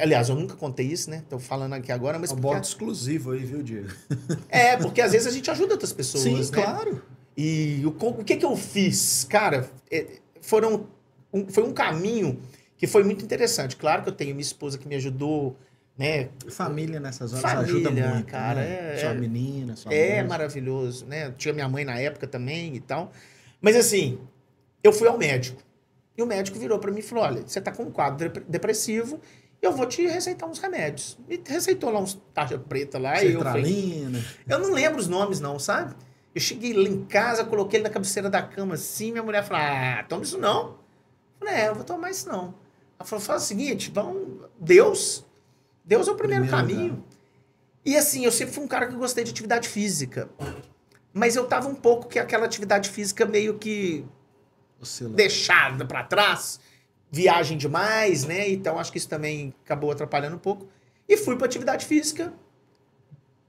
Aliás, eu nunca contei isso, né? Tô falando aqui agora, mas... É um bote exclusivo aí, viu, Diego? Porque às vezes a gente ajuda outras pessoas, sim, né? Claro. E o que eu fiz? Cara, foi um caminho que foi muito interessante. Claro que eu tenho minha esposa que me ajudou, né? Família nessas horas ajuda muito, cara. Né? Sua menina, sua mãe. Maravilhoso, né? Tinha minha mãe na época também e tal. Mas assim, eu fui ao médico. E o médico virou pra mim e falou, olha, você tá com um quadro depressivo, eu vou te receitar uns remédios. E receitou lá uns tarja preta lá. Sertralina. Eu não lembro os nomes não, sabe? Eu cheguei lá em casa, coloquei ele na cabeceira da cama assim, minha mulher falou, toma isso não. Eu falei, eu vou tomar isso não. Ela falou, faz o seguinte, Deus é o primeiro caminho. E assim, eu sempre fui um cara que gostei de atividade física. Mas eu tava um pouco que aquela atividade física meio que deixada pra trás. Viagem demais, né? Então acho que isso também acabou atrapalhando um pouco. E fui pra atividade física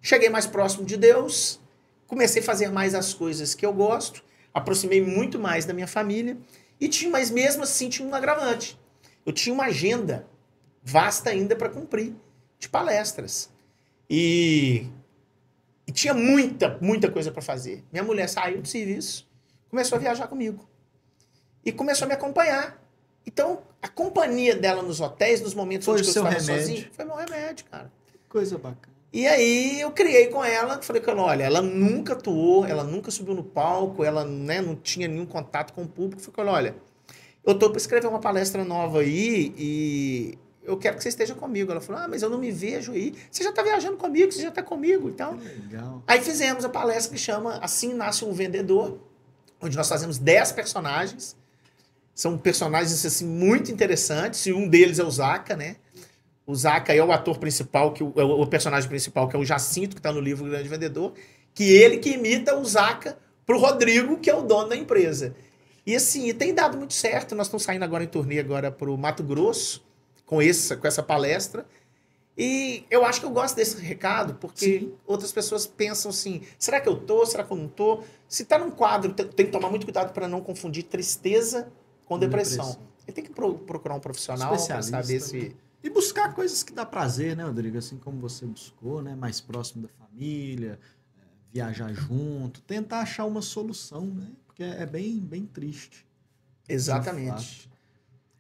cheguei mais próximo de Deus, comecei a fazer mais as coisas que eu gosto, aproximei muito mais da minha família, mas mesmo assim tinha um agravante. Eu tinha uma agenda vasta ainda para cumprir, de palestras. E tinha muita coisa para fazer. Minha mulher saiu do serviço, começou a viajar comigo. E começou a me acompanhar. Então, a companhia dela nos hotéis, nos momentos onde eu estava sozinho, foi meu remédio, cara. Que coisa bacana. E aí eu criei com ela, falei com ela, olha, ela nunca atuou, ela nunca subiu no palco, ela, né, não tinha nenhum contato com o público. Falei com ela, olha, eu tô para escrever uma palestra nova aí e eu quero que você esteja comigo. Ela falou, mas eu não me vejo aí. Você já tá viajando comigo, você já tá comigo. Então, legal. Aí fizemos a palestra que chama Assim Nasce um Vendedor, onde nós fazemos 10 personagens. São personagens assim, muito interessantes, e um deles é o Zaca, né? O Zaca é o ator principal, o personagem principal, que é o Jacinto, que está no livro O Grande Vendedor, ele que imita o Zaca pro Rodrigo, que é o dono da empresa. E assim, tem dado muito certo. Nós estamos saindo agora em turnê agora pro Mato Grosso, com essa palestra. E eu acho que eu gosto desse recado, porque Sim. outras pessoas pensam assim, será que eu tô? Será que eu não tô? Se tá num quadro, tem que tomar muito cuidado para não confundir tristeza com depressão. Você tem que procurar um profissional para saber se... E buscar coisas que dá prazer, né, Rodrigo? Assim como você buscou, né? Mais próximo da família, viajar junto, tentar achar uma solução, né? Porque é bem triste. Exatamente.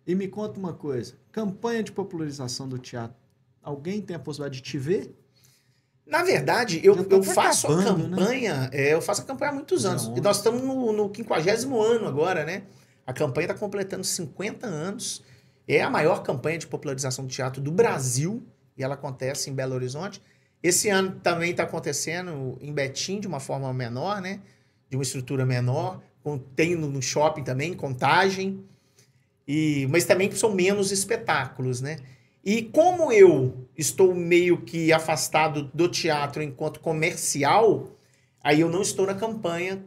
E me conta uma coisa, campanha de popularização do teatro, alguém tem a possibilidade de te ver? Na verdade, eu faço a campanha, né? Eu faço a campanha há muitos anos. E nós estamos no 50º ano agora, né? A campanha está completando 50 anos. É a maior campanha de popularização do teatro do Brasil. E ela acontece em Belo Horizonte. Esse ano também está acontecendo em Betim, de uma forma menor, né? De uma estrutura menor. Tem no shopping também, Contagem. Mas também são menos espetáculos, né? E como eu estou meio que afastado do teatro enquanto comercial, aí eu não estou na campanha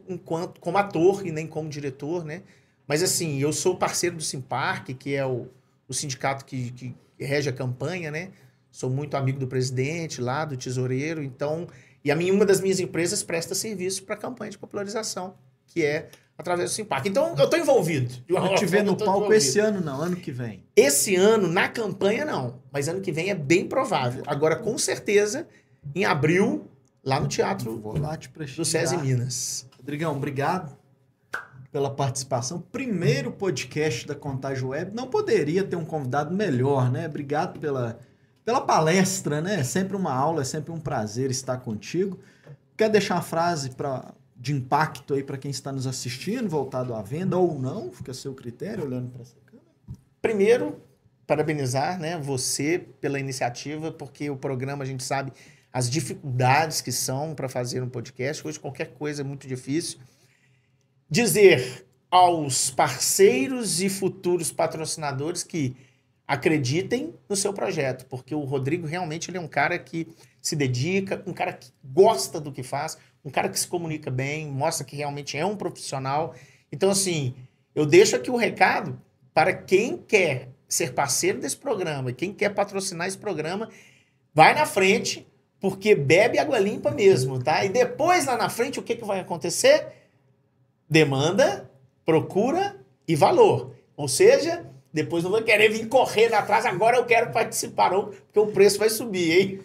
como ator e nem como diretor, né? Mas assim, eu sou parceiro do Simparc, que é o sindicato que rege a campanha, né? Sou muito amigo do presidente lá, do tesoureiro, então... E uma das minhas empresas presta serviço para a campanha de popularização, que é através do Simparc. Então, eu estou envolvido. Eu te ver no palco esse ano não, ano que vem. Esse ano, na campanha, não. Mas ano que vem é bem provável. Agora, com certeza, em abril, lá no Teatro do SESI Minas. Rodrigão, obrigado pela participação. Primeiro podcast da Contagem Web. Não poderia ter um convidado melhor, né? Obrigado pela palestra, né? É sempre uma aula, é sempre um prazer estar contigo. Quer deixar uma frase de impacto aí para quem está nos assistindo, voltado à venda ou não? Fica a seu critério, olhando para essa câmera. Primeiro, parabenizar, né, você pela iniciativa, porque o programa, a gente sabe as dificuldades que são para fazer um podcast. Hoje qualquer coisa é muito difícil. Dizer aos parceiros e futuros patrocinadores que acreditem no seu projeto, porque o Rodrigo realmente ele é um cara que se dedica, um cara que gosta do que faz, um cara que se comunica bem, mostra que realmente é um profissional. Então, assim, eu deixo aqui o recado para quem quer ser parceiro desse programa, quem quer patrocinar esse programa, vai na frente, porque bebe água limpa mesmo, tá? E depois, lá na frente, o que vai acontecer? Demanda, procura e valor. Ou seja, depois não vou querer vir correndo atrás, agora eu quero participar, não, porque o preço vai subir, hein?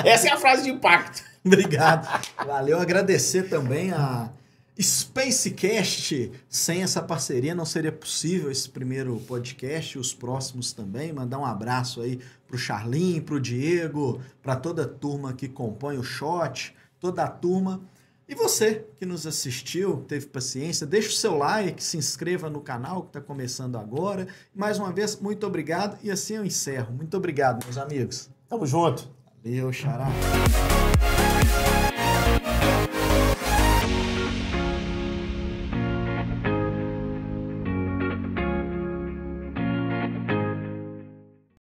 Essa é a frase de impacto. Obrigado. Valeu. Agradecer também a Spacecast. Sem essa parceria não seria possível esse primeiro podcast e os próximos também. Mandar um abraço aí pro Charlinho, pro Diego, para toda a turma que compõe o Shot, toda a turma. E você que nos assistiu, teve paciência, deixa o seu like, se inscreva no canal que está começando agora. Mais uma vez, muito obrigado. E assim eu encerro. Muito obrigado, meus amigos. Tamo junto. Valeu, xará.